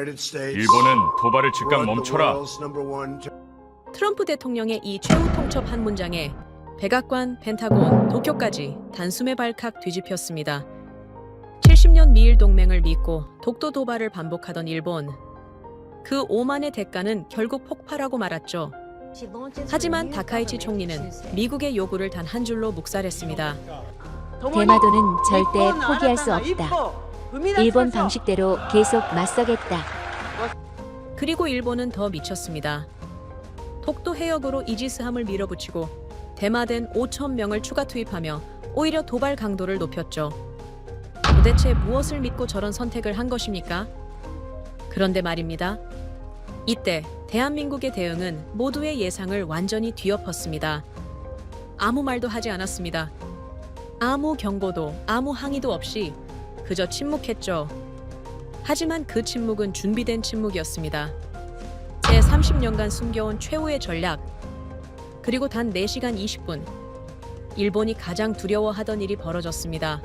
일본은 도발을 즉각 멈춰라. 트럼프 대통령의 이 최후 통첩 한 문장에 백악관, 펜타곤, 도쿄까지 단숨에 발칵 뒤집혔습니다. 70년 미일 동맹을 믿고 독도 도발을 반복하던 일본. 그 오만의 대가는 결국 폭발하고 말았죠. 하지만 다카이치 총리는 미국의 요구를 단 한 줄로 묵살했습니다. 대마도는 절대 포기할 수 없다. 일본 방식대로 계속 맞서겠다. 그리고 일본은 더 미쳤습니다. 독도 해역으로 이지스함을 밀어붙이고 대마된 5천 명을 추가 투입하며 오히려 도발 강도를 높였죠. 도대체 무엇을 믿고 저런 선택을 한 것입니까? 그런데 말입니다. 이때 대한민국의 대응은 모두의 예상을 완전히 뒤엎었습니다. 아무 말도 하지 않았습니다. 아무 경고도, 아무 항의도 없이 그저 침묵했죠. 하지만 그 침묵은 준비된 침묵이었습니다. 제30년간 숨겨온 최후의 전략. 그리고 단 4시간 20분. 일본이 가장 두려워하던 일이 벌어졌습니다.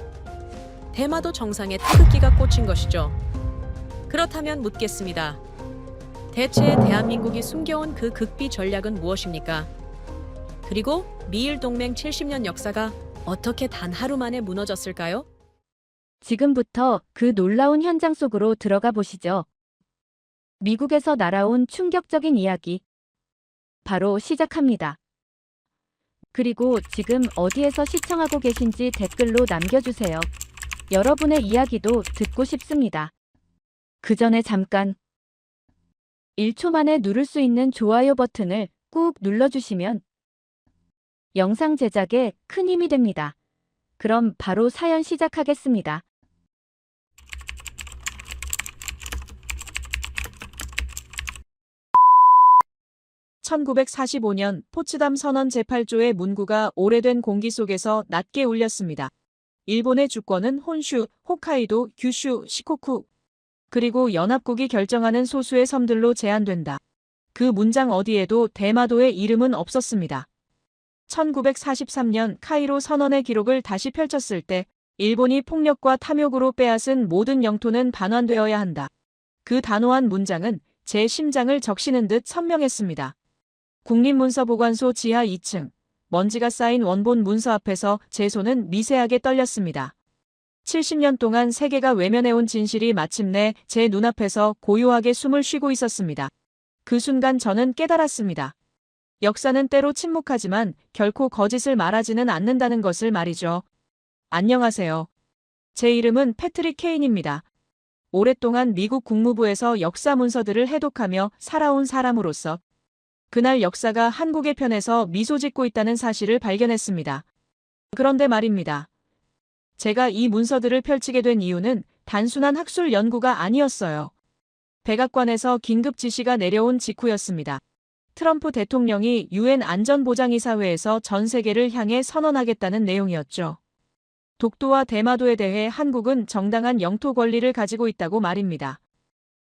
대마도 정상에 태극기가 꽂힌 것이죠. 그렇다면 묻겠습니다. 대체 대한민국이 숨겨온 그 극비 전략은 무엇입니까? 그리고 미일 동맹 70년 역사가 어떻게 단 하루 만에 무너졌을까요? 지금부터 그 놀라운 현장 속으로 들어가 보시죠. 미국에서 날아온 충격적인 이야기. 바로 시작합니다. 그리고 지금 어디에서 시청하고 계신지 댓글로 남겨주세요. 여러분의 이야기도 듣고 싶습니다. 그 전에 잠깐 1초 만에 누를 수 있는 좋아요 버튼을 꾹 눌러주시면 영상 제작에 큰 힘이 됩니다. 그럼 바로 사연 시작하겠습니다. (1945년) 포츠담 선언 제8조의 문구가 오래된 공기 속에서 낮게 울렸습니다. 일본의 주권은 혼슈, 홋카이도, 규슈, 시코쿠, 그리고 연합국이 결정하는 소수의 섬들로 제한된다. 그 문장 어디에도 대마도의 이름은 없었습니다. 1943년 카이로 선언의 기록을 다시 펼쳤을 때 일본이 폭력과 탐욕으로 빼앗은 모든 영토는 반환되어야 한다. 그 단호한 문장은 제 심장을 적시는 듯 선명했습니다. 국립문서보관소 지하 2층, 먼지가 쌓인 원본 문서 앞에서 제 손은 미세하게 떨렸습니다. 70년 동안 세계가 외면해온 진실이 마침내 제 눈앞에서 고요하게 숨을 쉬고 있었습니다. 그 순간 저는 깨달았습니다. 역사는 때로 침묵하지만 결코 거짓을 말하지는 않는다는 것을 말이죠. 안녕하세요. 제 이름은 패트릭 케인입니다. 오랫동안 미국 국무부에서 역사 문서들을 해독하며 살아온 사람으로서 그날 역사가 한국의 편에서 미소 짓고 있다는 사실을 발견했습니다. 그런데 말입니다. 제가 이 문서들을 펼치게 된 이유는 단순한 학술 연구가 아니었어요. 백악관에서 긴급 지시가 내려온 직후였습니다. 트럼프 대통령이 유엔 안전보장이사회에서 전 세계를 향해 선언하겠다는 내용이었죠. 독도와 대마도에 대해 한국은 정당한 영토 권리를 가지고 있다고 말입니다.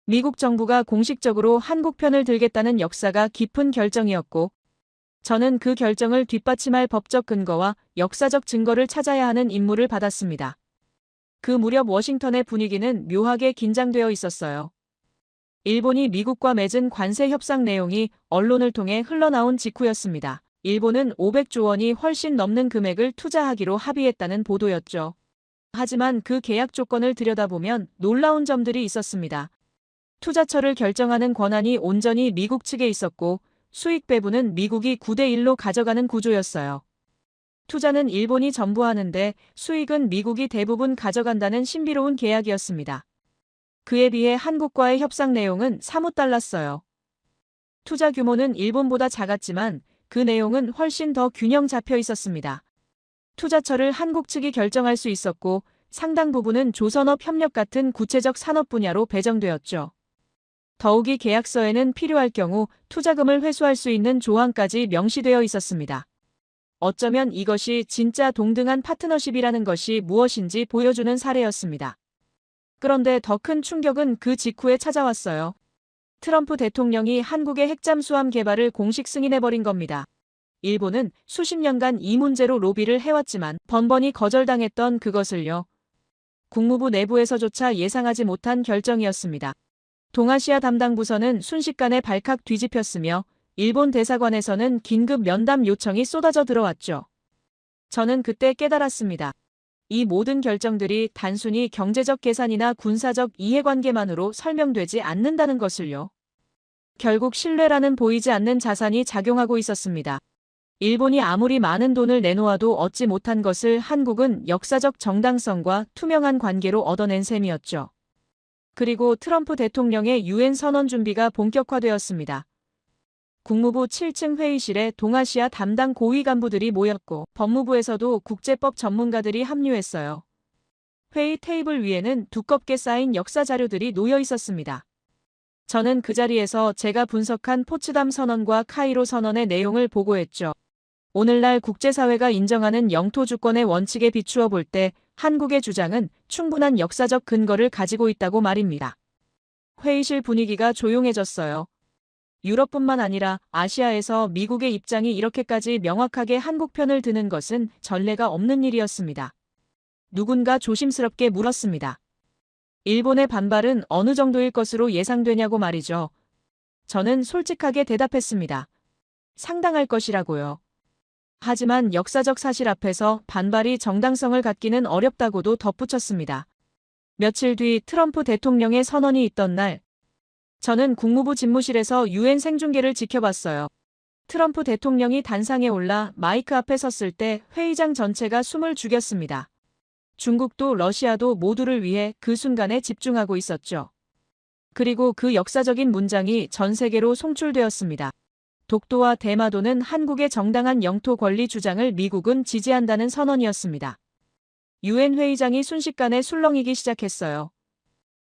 미국 정부가 공식적으로 한국 편을 들겠다는 역사가 깊은 결정이었고, 저는 그 결정을 뒷받침할 법적 근거와 역사적 증거를 찾아야 하는 임무를 받았습니다. 그 무렵 워싱턴의 분위기는 묘하게 긴장되어 있었어요. 일본이 미국과 맺은 관세 협상 내용이 언론을 통해 흘러나온 직후였습니다. 일본은 500조 원이 훨씬 넘는 금액을 투자하기로 합의했다는 보도였죠. 하지만 그 계약 조건을 들여다보면 놀라운 점들이 있었습니다. 투자처를 결정하는 권한이 온전히 미국 측에 있었고 수익 배분은 미국이 9대1로 가져가는 구조였어요. 투자는 일본이 전부 하는데 수익은 미국이 대부분 가져간다는 신비로운 계약이었습니다. 그에 비해 한국과의 협상 내용은 사뭇 달랐어요. 투자 규모는 일본보다 작았지만 그 내용은 훨씬 더 균형 잡혀 있었습니다. 투자처를 한국 측이 결정할 수 있었고 상당 부분은 조선업 협력 같은 구체적 산업 분야로 배정되었죠. 더욱이 계약서에는 필요할 경우 투자금을 회수할 수 있는 조항까지 명시되어 있었습니다. 어쩌면 이것이 진짜 동등한 파트너십이라는 것이 무엇인지 보여주는 사례였습니다. 그런데 더 큰 충격은 그 직후에 찾아왔어요. 트럼프 대통령이 한국의 핵잠수함 개발을 공식 승인해버린 겁니다. 일본은 수십 년간 이 문제로 로비를 해왔지만 번번이 거절당했던 그것을요. 국무부 내부에서조차 예상하지 못한 결정이었습니다. 동아시아 담당 부서는 순식간에 발칵 뒤집혔으며 일본 대사관에서는 긴급 면담 요청이 쏟아져 들어왔죠. 저는 그때 깨달았습니다. 이 모든 결정들이 단순히 경제적 계산이나 군사적 이해관계만으로 설명되지 않는다는 것을요. 결국 신뢰라는 보이지 않는 자산이 작용하고 있었습니다. 일본이 아무리 많은 돈을 내놓아도 얻지 못한 것을 한국은 역사적 정당성과 투명한 관계로 얻어낸 셈이었죠. 그리고 트럼프 대통령의 유엔 선언 준비가 본격화되었습니다. 국무부 7층 회의실에 동아시아 담당 고위 간부들이 모였고 법무부에서도 국제법 전문가들이 합류했어요. 회의 테이블 위에는 두껍게 쌓인 역사 자료들이 놓여 있었습니다. 저는 그 자리에서 제가 분석한 포츠담 선언과 카이로 선언의 내용을 보고했죠. 오늘날 국제사회가 인정하는 영토 주권의 원칙에 비추어 볼 때 한국의 주장은 충분한 역사적 근거를 가지고 있다고 말입니다. 회의실 분위기가 조용해졌어요. 유럽뿐만 아니라 아시아에서 미국의 입장이 이렇게까지 명확하게 한국 편을 드는 것은 전례가 없는 일이었습니다. 누군가 조심스럽게 물었습니다. 일본의 반발은 어느 정도일 것으로 예상되냐고 말이죠. 저는 솔직하게 대답했습니다. 상당할 것이라고요. 하지만 역사적 사실 앞에서 반발이 정당성을 갖기는 어렵다고도 덧붙였습니다. 며칠 뒤 트럼프 대통령의 선언이 있던 날, 저는 국무부 집무실에서 유엔 생중계를 지켜봤어요. 트럼프 대통령이 단상에 올라 마이크 앞에 섰을 때 회의장 전체가 숨을 죽였습니다. 중국도 러시아도 모두를 위해 그 순간에 집중하고 있었죠. 그리고 그 역사적인 문장이 전 세계로 송출되었습니다. 독도와 대마도는 한국의 정당한 영토 권리 주장을 미국은 지지한다는 선언이었습니다. 유엔 회의장이 순식간에 술렁이기 시작했어요.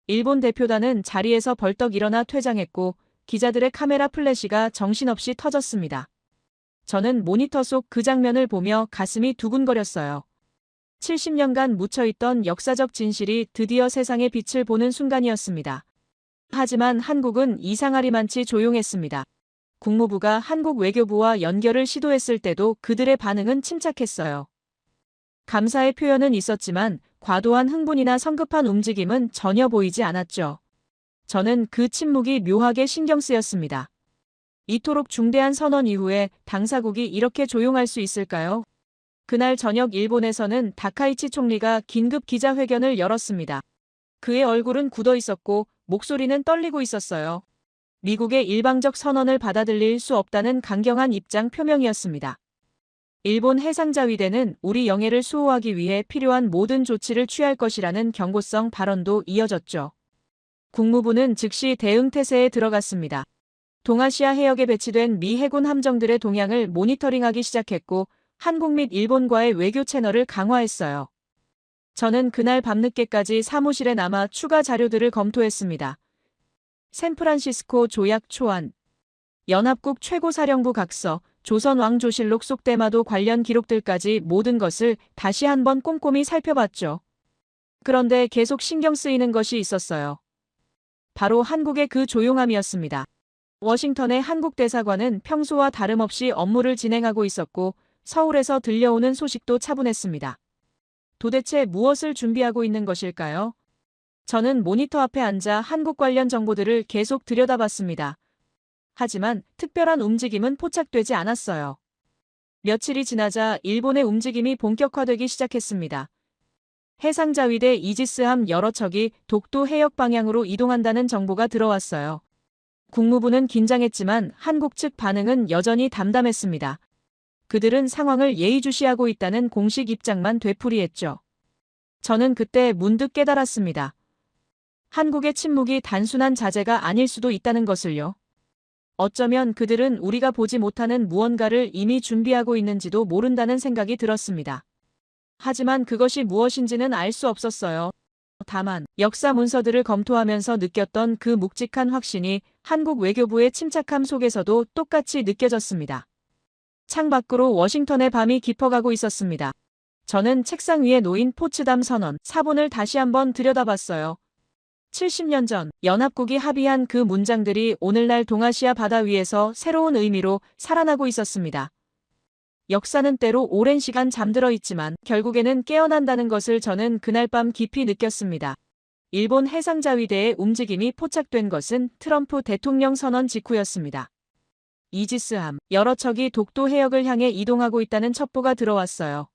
일본 대표단은 자리에서 벌떡 일어나 퇴장했고 기자들의 카메라 플래시가 정신없이 터졌습니다. 저는 모니터 속 그 장면을 보며 가슴이 두근거렸어요. 70년간 묻혀있던 역사적 진실이 드디어 세상의 빛을 보는 순간이었습니다. 하지만 한국은 이상하리만치 조용했습니다. 국무부가 한국 외교부와 연결을 시도했을 때도 그들의 반응은 침착했어요. 감사의 표현은 있었지만 과도한 흥분이나 성급한 움직임은 전혀 보이지 않았죠. 저는 그 침묵이 묘하게 신경 쓰였습니다. 이토록 중대한 선언 이후에 당사국이 이렇게 조용할 수 있을까요? 그날 저녁 일본에서는 다카이치 총리가 긴급 기자회견을 열었습니다. 그의 얼굴은 굳어 있었고 목소리는 떨리고 있었어요. 미국의 일방적 선언을 받아들일 수 없다는 강경한 입장 표명이었습니다. 일본 해상자위대는 우리 영해를 수호하기 위해 필요한 모든 조치를 취할 것이라는 경고성 발언도 이어졌죠. 국무부는 즉시 대응 태세에 들어갔습니다. 동아시아 해역에 배치된 미 해군 함정들의 동향을 모니터링하기 시작했고 한국 및 일본과의 외교 채널을 강화했어요. 저는 그날 밤늦게까지 사무실에 남아 추가 자료들을 검토했습니다. 샌프란시스코 조약 초안, 연합국 최고사령부 각서, 조선 왕조실록 속 대마도 관련 기록들까지 모든 것을 다시 한번 꼼꼼히 살펴봤죠. 그런데 계속 신경 쓰이는 것이 있었어요. 바로 한국의 그 조용함이었습니다. 워싱턴의 한국 대사관은 평소와 다름없이 업무를 진행하고 있었고 서울에서 들려오는 소식도 차분했습니다. 도대체 무엇을 준비하고 있는 것일까요? 저는 모니터 앞에 앉아 한국 관련 정보들을 계속 들여다봤습니다. 하지만 특별한 움직임은 포착되지 않았어요. 며칠이 지나자 일본의 움직임이 본격화되기 시작했습니다. 해상자위대 이지스함 여러 척이 독도 해역 방향으로 이동한다는 정보가 들어왔어요. 국무부는 긴장했지만 한국 측 반응은 여전히 담담했습니다. 그들은 상황을 예의주시하고 있다는 공식 입장만 되풀이했죠. 저는 그때 문득 깨달았습니다. 한국의 침묵이 단순한 자제가 아닐 수도 있다는 것을요. 어쩌면 그들은 우리가 보지 못하는 무언가를 이미 준비하고 있는지도 모른다는 생각이 들었습니다. 하지만 그것이 무엇인지는 알 수 없었어요. 다만 역사 문서들을 검토하면서 느꼈던 그 묵직한 확신이 한국 외교부의 침착함 속에서도 똑같이 느껴졌습니다. 창밖으로 워싱턴의 밤이 깊어가고 있었습니다. 저는 책상 위에 놓인 포츠담 선언 사본을 다시 한번 들여다봤어요. 70년 전 연합국이 합의한 그 문장들이 오늘날 동아시아 바다 위에서 새로운 의미로 살아나고 있었습니다. 역사는 때로 오랜 시간 잠들어 있지만 결국에는 깨어난다는 것을 저는 그날 밤 깊이 느꼈습니다. 일본 해상자위대의 움직임이 포착된 것은 트럼프 대통령 선언 직후였습니다. 이지스함, 여러 척이 독도 해역을 향해 이동하고 있다는 첩보가 들어왔어요.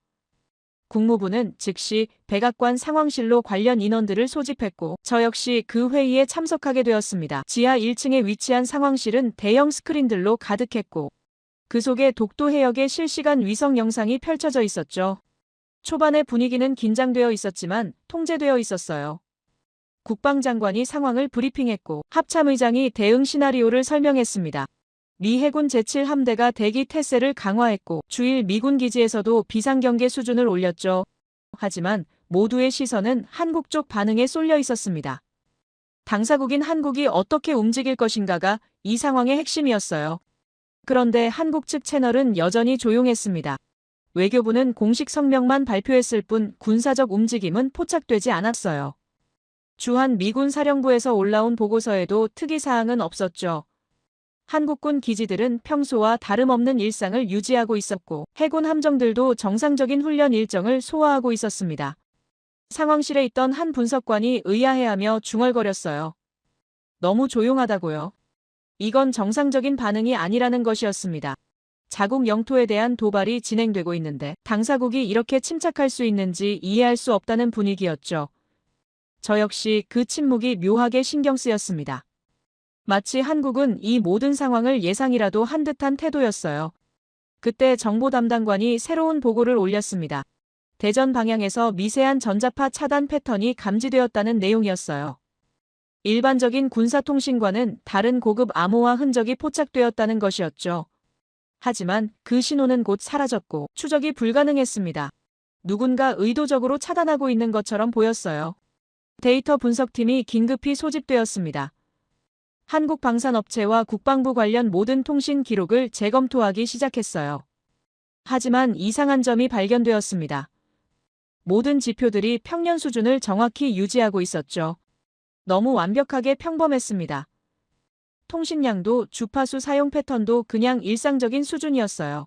국무부는 즉시 백악관 상황실로 관련 인원들을 소집했고 저 역시 그 회의에 참석하게 되었습니다. 지하 1층에 위치한 상황실은 대형 스크린들로 가득했고 그 속에 독도 해역의 실시간 위성 영상이 펼쳐져 있었죠. 초반에 분위기는 긴장되어 있었지만 통제되어 있었어요. 국방장관이 상황을 브리핑했고 합참의장이 대응 시나리오를 설명했습니다. 미 해군 제7함대가 대기 태세를 강화했고 주일 미군 기지에서도 비상경계 수준을 올렸죠. 하지만 모두의 시선은 한국 쪽 반응에 쏠려 있었습니다. 당사국인 한국이 어떻게 움직일 것인가가 이 상황의 핵심이었어요. 그런데 한국 측 채널은 여전히 조용했습니다. 외교부는 공식 성명만 발표했을 뿐 군사적 움직임은 포착되지 않았어요. 주한 미군 사령부에서 올라온 보고서에도 특이사항은 없었죠. 한국군 기지들은 평소와 다름없는 일상을 유지하고 있었고 해군 함정들도 정상적인 훈련 일정을 소화하고 있었습니다. 상황실에 있던 한 분석관이 의아해하며 중얼거렸어요. 너무 조용하다고요. 이건 정상적인 반응이 아니라는 것이었습니다. 자국 영토에 대한 도발이 진행되고 있는데 당사국이 이렇게 침착할 수 있는지 이해할 수 없다는 분위기였죠. 저 역시 그 침묵이 묘하게 신경 쓰였습니다. 마치 한국은 이 모든 상황을 예상이라도 한 듯한 태도였어요. 그때 정보 담당관이 새로운 보고를 올렸습니다. 대전 방향에서 미세한 전자파 차단 패턴이 감지되었다는 내용이었어요. 일반적인 군사통신과는 다른 고급 암호화 흔적이 포착되었다는 것이었죠. 하지만 그 신호는 곧 사라졌고 추적이 불가능했습니다. 누군가 의도적으로 차단하고 있는 것처럼 보였어요. 데이터 분석팀이 긴급히 소집되었습니다. 한국 방산업체와 국방부 관련 모든 통신 기록을 재검토하기 시작했어요. 하지만 이상한 점이 발견되었습니다. 모든 지표들이 평년 수준을 정확히 유지하고 있었죠. 너무 완벽하게 평범했습니다. 통신량도 주파수 사용 패턴도 그냥 일상적인 수준이었어요.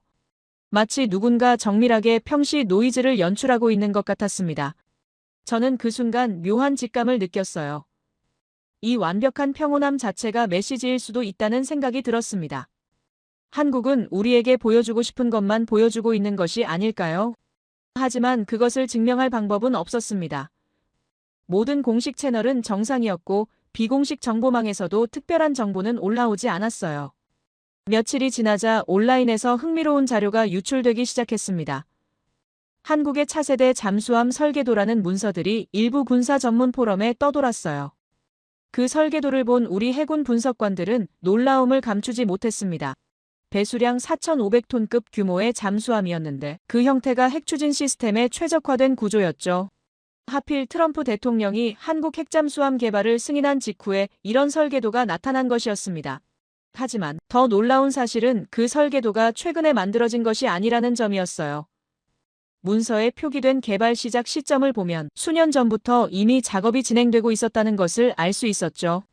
마치 누군가 정밀하게 평시 노이즈를 연출하고 있는 것 같았습니다. 저는 그 순간 묘한 직감을 느꼈어요. 이 완벽한 평온함 자체가 메시지일 수도 있다는 생각이 들었습니다. 한국은 우리에게 보여주고 싶은 것만 보여주고 있는 것이 아닐까요? 하지만 그것을 증명할 방법은 없었습니다. 모든 공식 채널은 정상이었고 비공식 정보망에서도 특별한 정보는 올라오지 않았어요. 며칠이 지나자 온라인에서 흥미로운 자료가 유출되기 시작했습니다. 한국의 차세대 잠수함 설계도라는 문서들이 일부 군사 전문 포럼에 떠돌았어요. 그 설계도를 본 우리 해군 분석관들은 놀라움을 감추지 못했습니다. 배수량 4,500톤급 규모의 잠수함이었는데 그 형태가 핵추진 시스템에 최적화된 구조였죠. 하필 트럼프 대통령이 한국 핵잠수함 개발을 승인한 직후에 이런 설계도가 나타난 것이었습니다. 하지만 더 놀라운 사실은 그 설계도가 최근에 만들어진 것이 아니라는 점이었어요. 문서에 표기된 개발 시작 시점을 보면 수년 전부터 이미 작업이 진행되고 있었다는 것을 알 수 있었죠.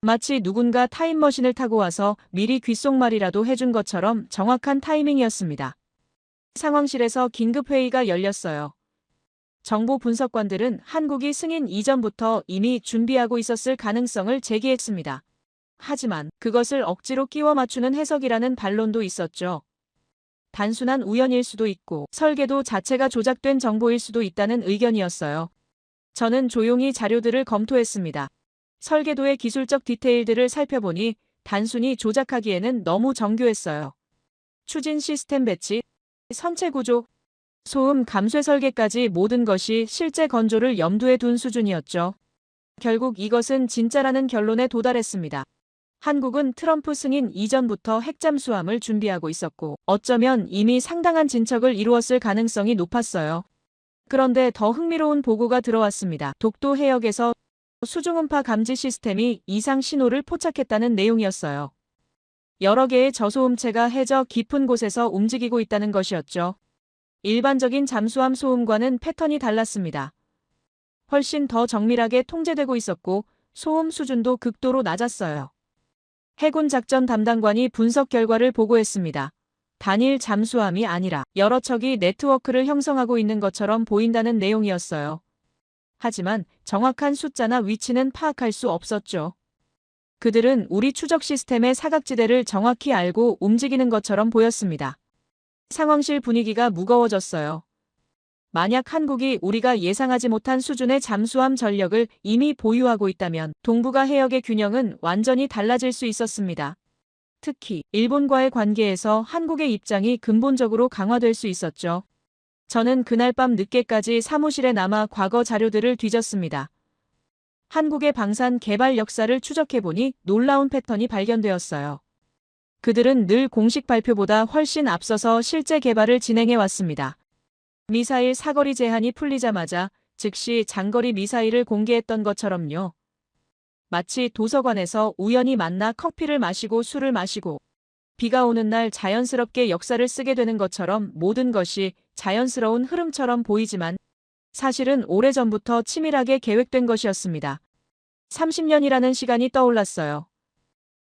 마치 누군가 타임머신을 타고 와서 미리 귓속말이라도 해준 것처럼 정확한 타이밍이었습니다. 상황실에서 긴급회의가 열렸어요. 정보 분석관들은 한국이 승인 이전부터 이미 준비하고 있었을 가능성을 제기했습니다. 하지만 그것을 억지로 끼워 맞추는 해석이라는 반론도 있었죠. 단순한 우연일 수도 있고 설계도 자체가 조작된 정보일 수도 있다는 의견이었어요. 저는 조용히 자료들을 검토했습니다. 설계도의 기술적 디테일들을 살펴보니 단순히 조작하기에는 너무 정교했어요. 추진 시스템 배치, 선체 구조, 소음 감쇄 설계까지 모든 것이 실제 건조를 염두에 둔 수준이었죠. 결국 이것은 진짜라는 결론에 도달했습니다. 한국은 트럼프 승인 이전부터 핵잠수함을 준비하고 있었고 어쩌면 이미 상당한 진척을 이루었을 가능성이 높았어요. 그런데 더 흥미로운 보고가 들어왔습니다. 독도 해역에서 수중음파 감지 시스템이 이상 신호를 포착했다는 내용이었어요. 여러 개의 저소음체가 해저 깊은 곳에서 움직이고 있다는 것이었죠. 일반적인 잠수함 소음과는 패턴이 달랐습니다. 훨씬 더 정밀하게 통제되고 있었고 소음 수준도 극도로 낮았어요. 해군 작전 담당관이 분석 결과를 보고했습니다. 단일 잠수함이 아니라 여러 척이 네트워크를 형성하고 있는 것처럼 보인다는 내용이었어요. 하지만 정확한 숫자나 위치는 파악할 수 없었죠. 그들은 우리 추적 시스템의 사각지대를 정확히 알고 움직이는 것처럼 보였습니다. 상황실 분위기가 무거워졌어요. 만약 한국이 우리가 예상하지 못한 수준의 잠수함 전력을 이미 보유하고 있다면 동북아 해역의 균형은 완전히 달라질 수 있었습니다. 특히 일본과의 관계에서 한국의 입장이 근본적으로 강화될 수 있었죠. 저는 그날 밤 늦게까지 사무실에 남아 과거 자료들을 뒤졌습니다. 한국의 방산 개발 역사를 추적해보니 놀라운 패턴이 발견되었어요. 그들은 늘 공식 발표보다 훨씬 앞서서 실제 개발을 진행해왔습니다. 미사일 사거리 제한이 풀리자마자 즉시 장거리 미사일을 공개했던 것처럼요. 마치 도서관에서 우연히 만나 커피를 마시고 술을 마시고 비가 오는 날 자연스럽게 역사를 쓰게 되는 것처럼 모든 것이 자연스러운 흐름처럼 보이지만 사실은 오래전부터 치밀하게 계획된 것이었습니다. 30년이라는 시간이 떠올랐어요.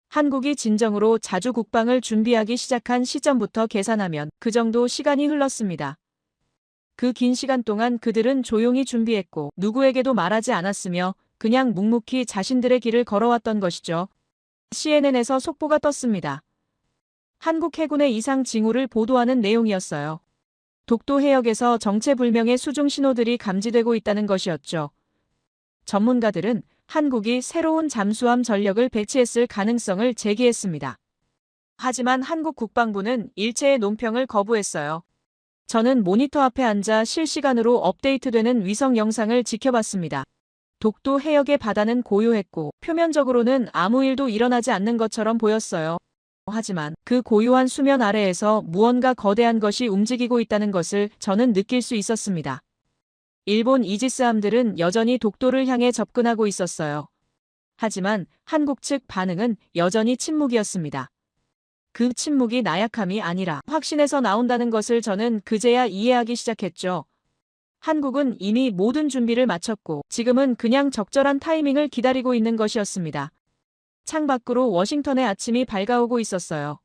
한국이 진정으로 자주 국방을 준비하기 시작한 시점부터 계산하면 그 정도 시간이 흘렀습니다. 그 긴 시간 동안 그들은 조용히 준비했고 누구에게도 말하지 않았으며 그냥 묵묵히 자신들의 길을 걸어왔던 것이죠. CNN에서 속보가 떴습니다. 한국 해군의 이상 징후를 보도하는 내용이었어요. 독도 해역에서 정체불명의 수중 신호들이 감지되고 있다는 것이었죠. 전문가들은 한국이 새로운 잠수함 전력을 배치했을 가능성을 제기했습니다. 하지만 한국 국방부는 일체의 논평을 거부했어요. 저는 모니터 앞에 앉아 실시간으로 업데이트되는 위성 영상을 지켜봤습니다. 독도 해역의 바다는 고요했고 표면적으로는 아무 일도 일어나지 않는 것처럼 보였어요. 하지만 그 고요한 수면 아래에서 무언가 거대한 것이 움직이고 있다는 것을 저는 느낄 수 있었습니다. 일본 이지스함들은 여전히 독도를 향해 접근하고 있었어요. 하지만 한국 측 반응은 여전히 침묵이었습니다. 그 침묵이 나약함이 아니라 확신에서 나온다는 것을 저는 그제야 이해하기 시작했죠. 한국은 이미 모든 준비를 마쳤고 지금은 그냥 적절한 타이밍을 기다리고 있는 것이었습니다. 창밖으로 워싱턴의 아침이 밝아오고 있었어요.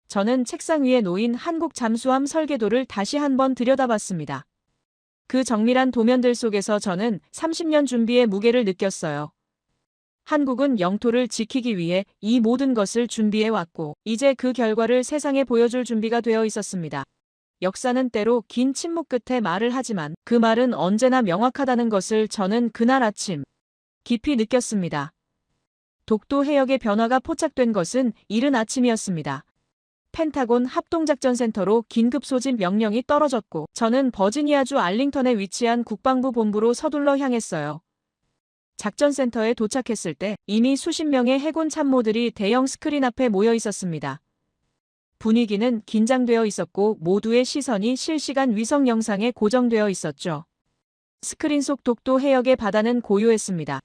저는 책상 위에 놓인 한국 잠수함 설계도를 다시 한번 들여다봤습니다. 그 정밀한 도면들 속에서 저는 30년 준비의 무게를 느꼈어요. 한국은 영토를 지키기 위해 이 모든 것을 준비해왔고 이제 그 결과를 세상에 보여줄 준비가 되어 있었습니다. 역사는 때로 긴 침묵 끝에 말을 하지만 그 말은 언제나 명확하다는 것을 저는 그날 아침 깊이 느꼈습니다. 독도 해역의 변화가 포착된 것은 이른 아침이었습니다. 펜타곤 합동작전센터로 긴급 소집 명령이 떨어졌고 저는 버지니아주 알링턴에 위치한 국방부 본부로 서둘러 향했어요. 작전센터에 도착했을 때 이미 수십 명의 해군 참모들이 대형 스크린 앞에 모여 있었습니다. 분위기는 긴장되어 있었고 모두의 시선이 실시간 위성 영상에 고정되어 있었죠. 스크린 속 독도 해역의 바다는 고요했습니다.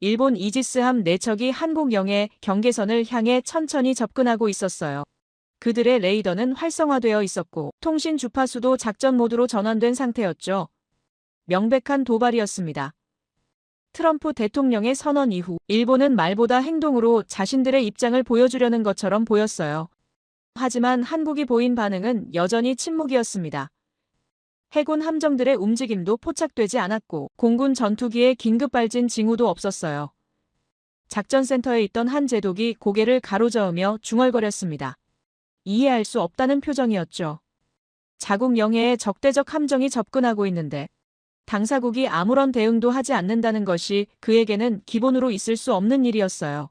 일본 이지스함 4척이 한국 영해 경계선을 향해 천천히 접근하고 있었어요. 그들의 레이더는 활성화되어 있었고 통신 주파수도 작전 모드로 전환된 상태였죠. 명백한 도발이었습니다. 트럼프 대통령의 선언 이후 일본은 말보다 행동으로 자신들의 입장을 보여주려는 것처럼 보였어요. 하지만 한국이 보인 반응은 여전히 침묵이었습니다. 해군 함정들의 움직임도 포착되지 않았고 공군 전투기의 긴급 발진 징후도 없었어요. 작전센터에 있던 한 제독이 고개를 가로저으며 중얼거렸습니다. 이해할 수 없다는 표정이었죠. 자국 영해에 적대적 함정이 접근하고 있는데 당사국이 아무런 대응도 하지 않는다는 것이 그에게는 기본으로 있을 수 없는 일이었어요.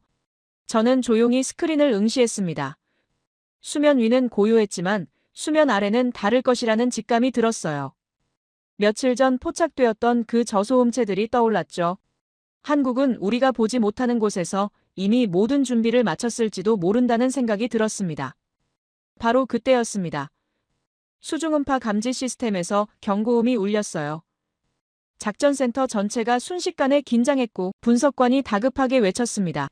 저는 조용히 스크린을 응시했습니다. 수면 위는 고요했지만 수면 아래는 다를 것이라는 직감이 들었어요. 며칠 전 포착되었던 그 저소음체들이 떠올랐죠. 한국은 우리가 보지 못하는 곳에서 이미 모든 준비를 마쳤을지도 모른다는 생각이 들었습니다. 바로 그때였습니다. 수중음파 감지 시스템에서 경고음이 울렸어요. 작전센터 전체가 순식간에 긴장했고 분석관이 다급하게 외쳤습니다.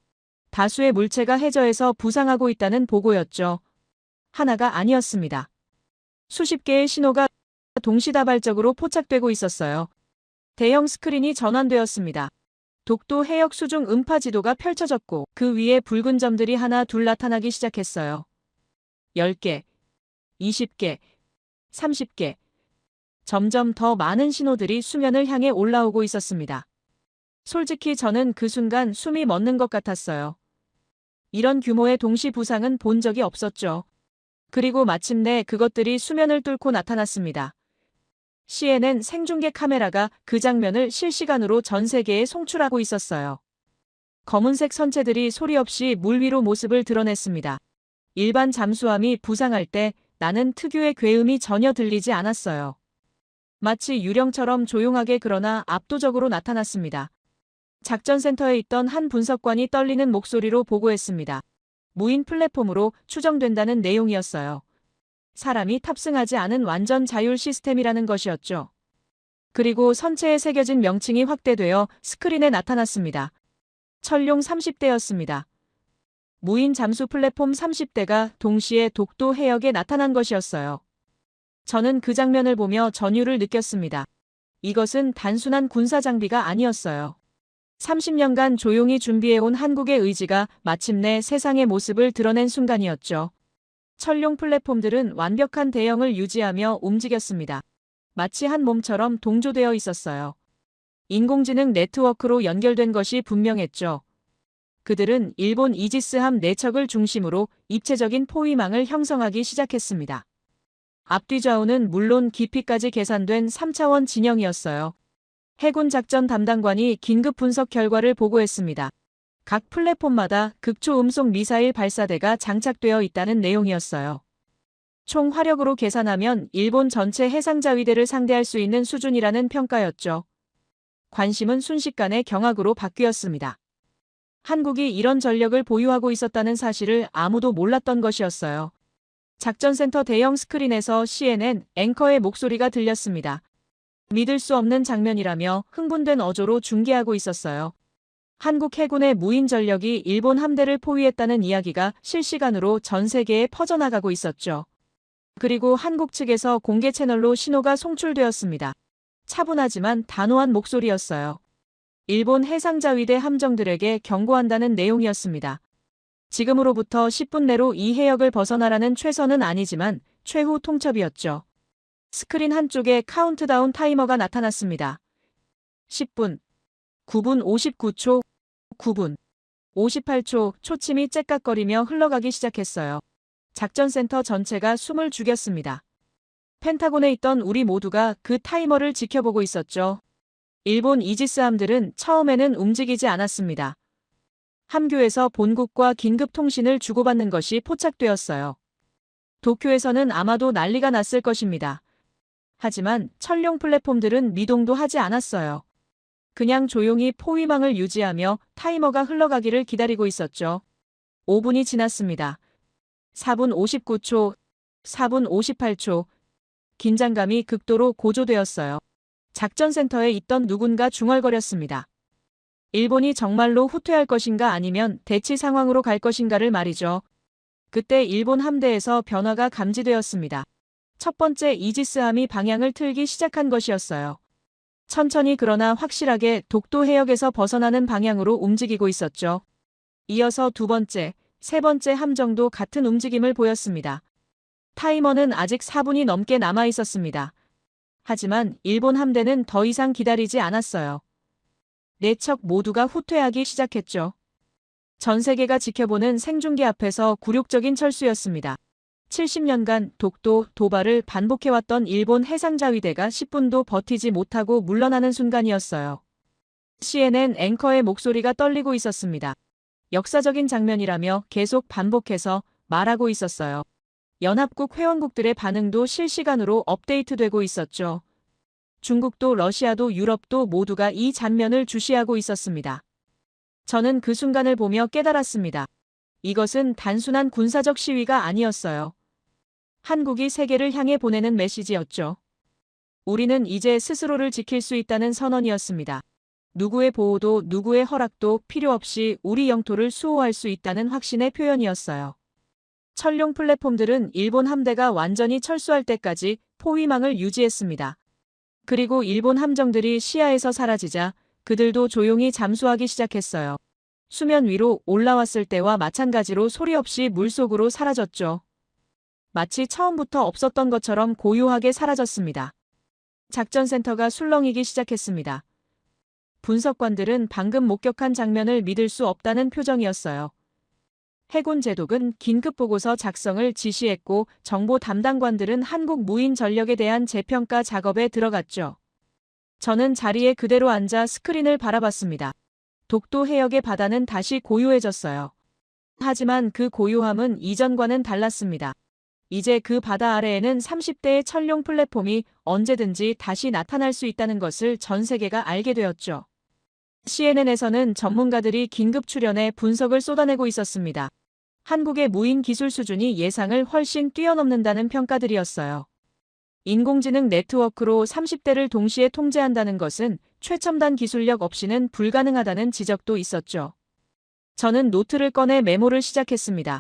다수의 물체가 해저에서 부상하고 있다는 보고였죠. 하나가 아니었습니다. 수십 개의 신호가 동시다발적으로 포착되고 있었어요. 대형 스크린이 전환되었습니다. 독도 해역 수중 음파 지도가 펼쳐졌고 그 위에 붉은 점들이 하나 둘 나타나기 시작했어요. 10개, 20개, 30개. 점점 더 많은 신호들이 수면을 향해 올라오고 있었습니다. 솔직히 저는 그 순간 숨이 멎는 것 같았어요. 이런 규모의 동시 부상은 본 적이 없었죠. 그리고 마침내 그것들이 수면을 뚫고 나타났습니다. CNN 생중계 카메라가 그 장면을 실시간으로 전 세계에 송출하고 있었어요. 검은색 선체들이 소리 없이 물 위로 모습을 드러냈습니다. 일반 잠수함이 부상할 때 나는 특유의 괴음이 전혀 들리지 않았어요. 마치 유령처럼 조용하게 그러나 압도적으로 나타났습니다. 작전센터에 있던 한 분석관이 떨리는 목소리로 보고했습니다. 무인 플랫폼으로 추정된다는 내용이었어요. 사람이 탑승하지 않은 완전 자율 시스템이라는 것이었죠. 그리고 선체에 새겨진 명칭이 확대되어 스크린에 나타났습니다. 철룡 30대였습니다. 무인 잠수 플랫폼 30대가 동시에 독도 해역에 나타난 것이었어요. 저는 그 장면을 보며 전율을 느꼈습니다. 이것은 단순한 군사 장비가 아니었어요. 30년간 조용히 준비해온 한국의 의지가 마침내 세상의 모습을 드러낸 순간이었죠. 철룡 플랫폼들은 완벽한 대형을 유지하며 움직였습니다. 마치 한 몸처럼 동조되어 있었어요. 인공지능 네트워크로 연결된 것이 분명했죠. 그들은 일본 이지스함 4척을 중심으로 입체적인 포위망을 형성하기 시작했습니다. 앞뒤 좌우는 물론 깊이까지 계산된 3차원 진영이었어요. 해군 작전 담당관이 긴급 분석 결과를 보고했습니다. 각 플랫폼마다 극초음속 미사일 발사대가 장착되어 있다는 내용이었어요. 총 화력으로 계산하면 일본 전체 해상자위대를 상대할 수 있는 수준이라는 평가였죠. 관심은 순식간에 경악으로 바뀌었습니다. 한국이 이런 전력을 보유하고 있었다는 사실을 아무도 몰랐던 것이었어요. 작전센터 대형 스크린에서 CNN 앵커의 목소리가 들렸습니다. 믿을 수 없는 장면이라며 흥분된 어조로 중계하고 있었어요. 한국 해군의 무인 전력이 일본 함대를 포위했다는 이야기가 실시간으로 전 세계에 퍼져나가고 있었죠. 그리고 한국 측에서 공개 채널로 신호가 송출되었습니다. 차분하지만 단호한 목소리였어요. 일본 해상자위대 함정들에게 경고한다는 내용이었습니다. 지금으로부터 10분 내로 이 해역을 벗어나라는 최선은 아니지만 최후 통첩이었죠. 스크린 한쪽에 카운트다운 타이머가 나타났습니다. 10분, 9분 59초, 9분, 58초, 초침이 째깍거리며 흘러가기 시작했어요. 작전센터 전체가 숨을 죽였습니다. 펜타곤에 있던 우리 모두가 그 타이머를 지켜보고 있었죠. 일본 이지스함들은 처음에는 움직이지 않았습니다. 함교에서 본국과 긴급 통신을 주고받는 것이 포착되었어요. 도쿄에서는 아마도 난리가 났을 것입니다. 하지만 철룡 플랫폼들은 미동도 하지 않았어요. 그냥 조용히 포위망을 유지하며 타이머가 흘러가기를 기다리고 있었죠. 5분이 지났습니다. 4분 59초, 4분 58초. 긴장감이 극도로 고조되었어요. 작전센터에 있던 누군가 중얼거렸습니다. 일본이 정말로 후퇴할 것인가 아니면 대치 상황으로 갈 것인가를 말이죠. 그때 일본 함대에서 변화가 감지되었습니다. 첫 번째 이지스함이 방향을 틀기 시작한 것이었어요. 천천히 그러나 확실하게 독도 해역에서 벗어나는 방향으로 움직이고 있었죠. 이어서 두 번째, 세 번째 함정도 같은 움직임을 보였습니다. 타이머는 아직 4분이 넘게 남아 있었습니다. 하지만 일본 함대는 더 이상 기다리지 않았어요. 4척 모두가 후퇴하기 시작했죠. 전 세계가 지켜보는 생중계 앞에서 굴욕적인 철수였습니다. 70년간 독도, 도발을 반복해왔던 일본 해상자위대가 10분도 버티지 못하고 물러나는 순간이었어요. CNN 앵커의 목소리가 떨리고 있었습니다. 역사적인 장면이라며 계속 반복해서 말하고 있었어요. 연합국 회원국들의 반응도 실시간으로 업데이트되고 있었죠. 중국도 러시아도 유럽도 모두가 이 장면을 주시하고 있었습니다. 저는 그 순간을 보며 깨달았습니다. 이것은 단순한 군사적 시위가 아니었어요. 한국이 세계를 향해 보내는 메시지였죠. 우리는 이제 스스로를 지킬 수 있다는 선언이었습니다. 누구의 보호도 누구의 허락도 필요 없이 우리 영토를 수호할 수 있다는 확신의 표현이었어요. 철룡 플랫폼들은 일본 함대가 완전히 철수할 때까지 포위망을 유지했습니다. 그리고 일본 함정들이 시야에서 사라지자 그들도 조용히 잠수하기 시작했어요. 수면 위로 올라왔을 때와 마찬가지로 소리 없이 물속으로 사라졌죠. 마치 처음부터 없었던 것처럼 고요하게 사라졌습니다. 작전센터가 술렁이기 시작했습니다. 분석관들은 방금 목격한 장면을 믿을 수 없다는 표정이었어요. 해군 제독은 긴급보고서 작성을 지시했고 정보 담당관들은 한국 무인 전력에 대한 재평가 작업에 들어갔죠. 저는 자리에 그대로 앉아 스크린을 바라봤습니다. 독도 해역의 바다는 다시 고요해졌어요. 하지만 그 고요함은 이전과는 달랐습니다. 이제 그 바다 아래에는 30대의 천룡 플랫폼이 언제든지 다시 나타날 수 있다는 것을 전 세계가 알게 되었죠. CNN에서는 전문가들이 긴급 출연해 분석을 쏟아내고 있었습니다. 한국의 무인 기술 수준이 예상을 훨씬 뛰어넘는다는 평가들이었어요. 인공지능 네트워크로 30대를 동시에 통제한다는 것은 최첨단 기술력 없이는 불가능하다는 지적도 있었죠. 저는 노트를 꺼내 메모를 시작했습니다.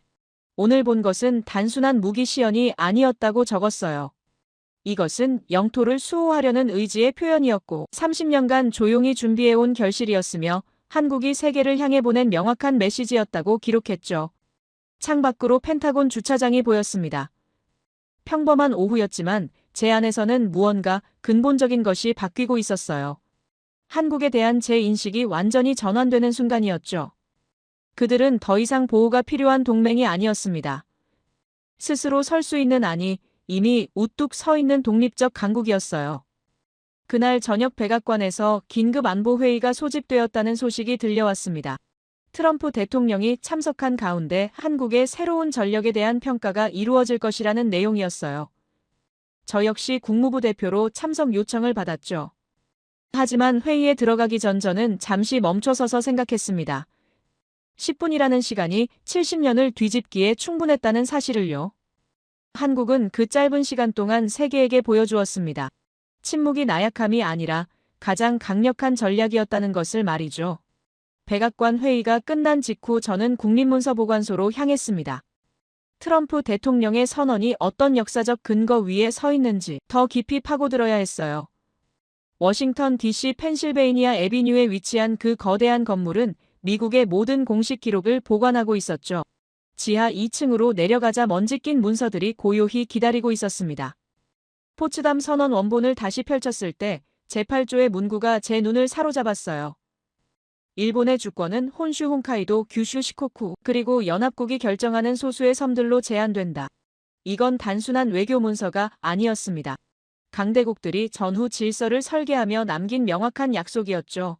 오늘 본 것은 단순한 무기 시연이 아니었다고 적었어요. 이것은 영토를 수호하려는 의지의 표현이었고 30년간 조용히 준비해온 결실이었으며 한국이 세계를 향해 보낸 명확한 메시지였다고 기록했죠. 창밖으로 펜타곤 주차장이 보였습니다. 평범한 오후였지만 제 안에서는 무언가 근본적인 것이 바뀌고 있었어요. 한국에 대한 제 인식이 완전히 전환되는 순간이었죠. 그들은 더 이상 보호가 필요한 동맹이 아니었습니다. 스스로 설 수 있는 아니 이미 우뚝 서 있는 독립적 강국이었어요. 그날 저녁 백악관에서 긴급 안보회의가 소집되었다는 소식이 들려왔습니다. 트럼프 대통령이 참석한 가운데 한국의 새로운 전력에 대한 평가가 이루어질 것이라는 내용이었어요. 저 역시 국무부 대표로 참석 요청을 받았죠. 하지만 회의에 들어가기 전 저는 잠시 멈춰서서 생각했습니다. 10분이라는 시간이 70년을 뒤집기에 충분했다는 사실을요. 한국은 그 짧은 시간 동안 세계에게 보여주었습니다. 침묵이 나약함이 아니라 가장 강력한 전략이었다는 것을 말이죠. 백악관 회의가 끝난 직후 저는 국립문서보관소로 향했습니다. 트럼프 대통령의 선언이 어떤 역사적 근거 위에 서 있는지 더 깊이 파고들어야 했어요. 워싱턴 DC 펜실베이니아 애비뉴에 위치한 그 거대한 건물은 미국의 모든 공식 기록을 보관하고 있었죠. 지하 2층으로 내려가자 먼지 낀 문서들이 고요히 기다리고 있었습니다. 포츠담 선언 원본을 다시 펼쳤을 때 제8조의 문구가 제 눈을 사로잡았어요. 일본의 주권은 혼슈 홋카이도 규슈 시코쿠 그리고 연합국이 결정하는 소수의 섬들로 제한된다. 이건 단순한 외교 문서가 아니었습니다. 강대국들이 전후 질서를 설계하며 남긴 명확한 약속이었죠.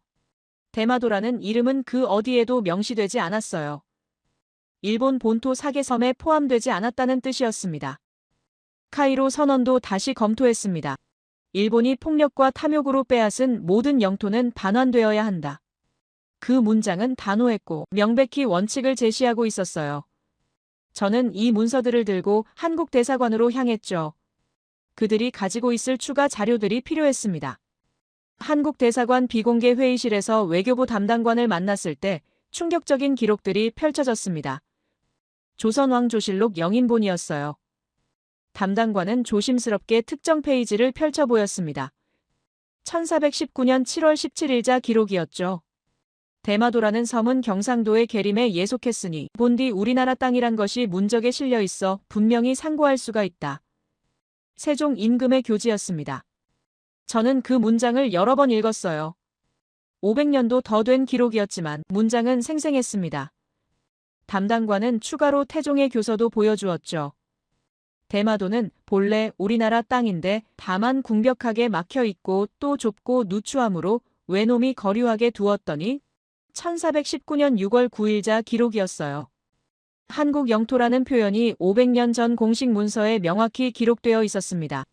대마도라는 이름은 그 어디에도 명시되지 않았어요. 일본 본토 사개섬에 포함되지 않았다는 뜻이었습니다. 카이로 선언도 다시 검토했습니다. 일본이 폭력과 탐욕으로 빼앗은 모든 영토는 반환되어야 한다. 그 문장은 단호했고 명백히 원칙을 제시하고 있었어요. 저는 이 문서들을 들고 한국 대사관으로 향했죠. 그들이 가지고 있을 추가 자료들이 필요했습니다. 한국 대사관 비공개 회의실에서 외교부 담당관을 만났을 때 충격적인 기록들이 펼쳐졌습니다. 조선왕조실록 영인본이었어요. 담당관은 조심스럽게 특정 페이지를 펼쳐 보였습니다. 1419년 7월 17일자 기록이었죠. 대마도라는 섬은 경상도의 계림에 예속했으니 본디 우리나라 땅이란 것이 문적에 실려 있어 분명히 상고할 수가 있다. 세종 임금의 교지였습니다. 저는 그 문장을 여러 번 읽었어요. 500년도 더 된 기록이었지만 문장은 생생했습니다. 담당관은 추가로 태종의 교서도 보여주었죠. 대마도는 본래 우리나라 땅인데 다만 궁벽하게 막혀 있고 또 좁고 누추하므로 외놈이 거류하게 두었더니 1419년 6월 9일자 기록이었어요. 한국 영토라는 표현이 500년 전 공식 문서에 명확히 기록되어 있었습니다.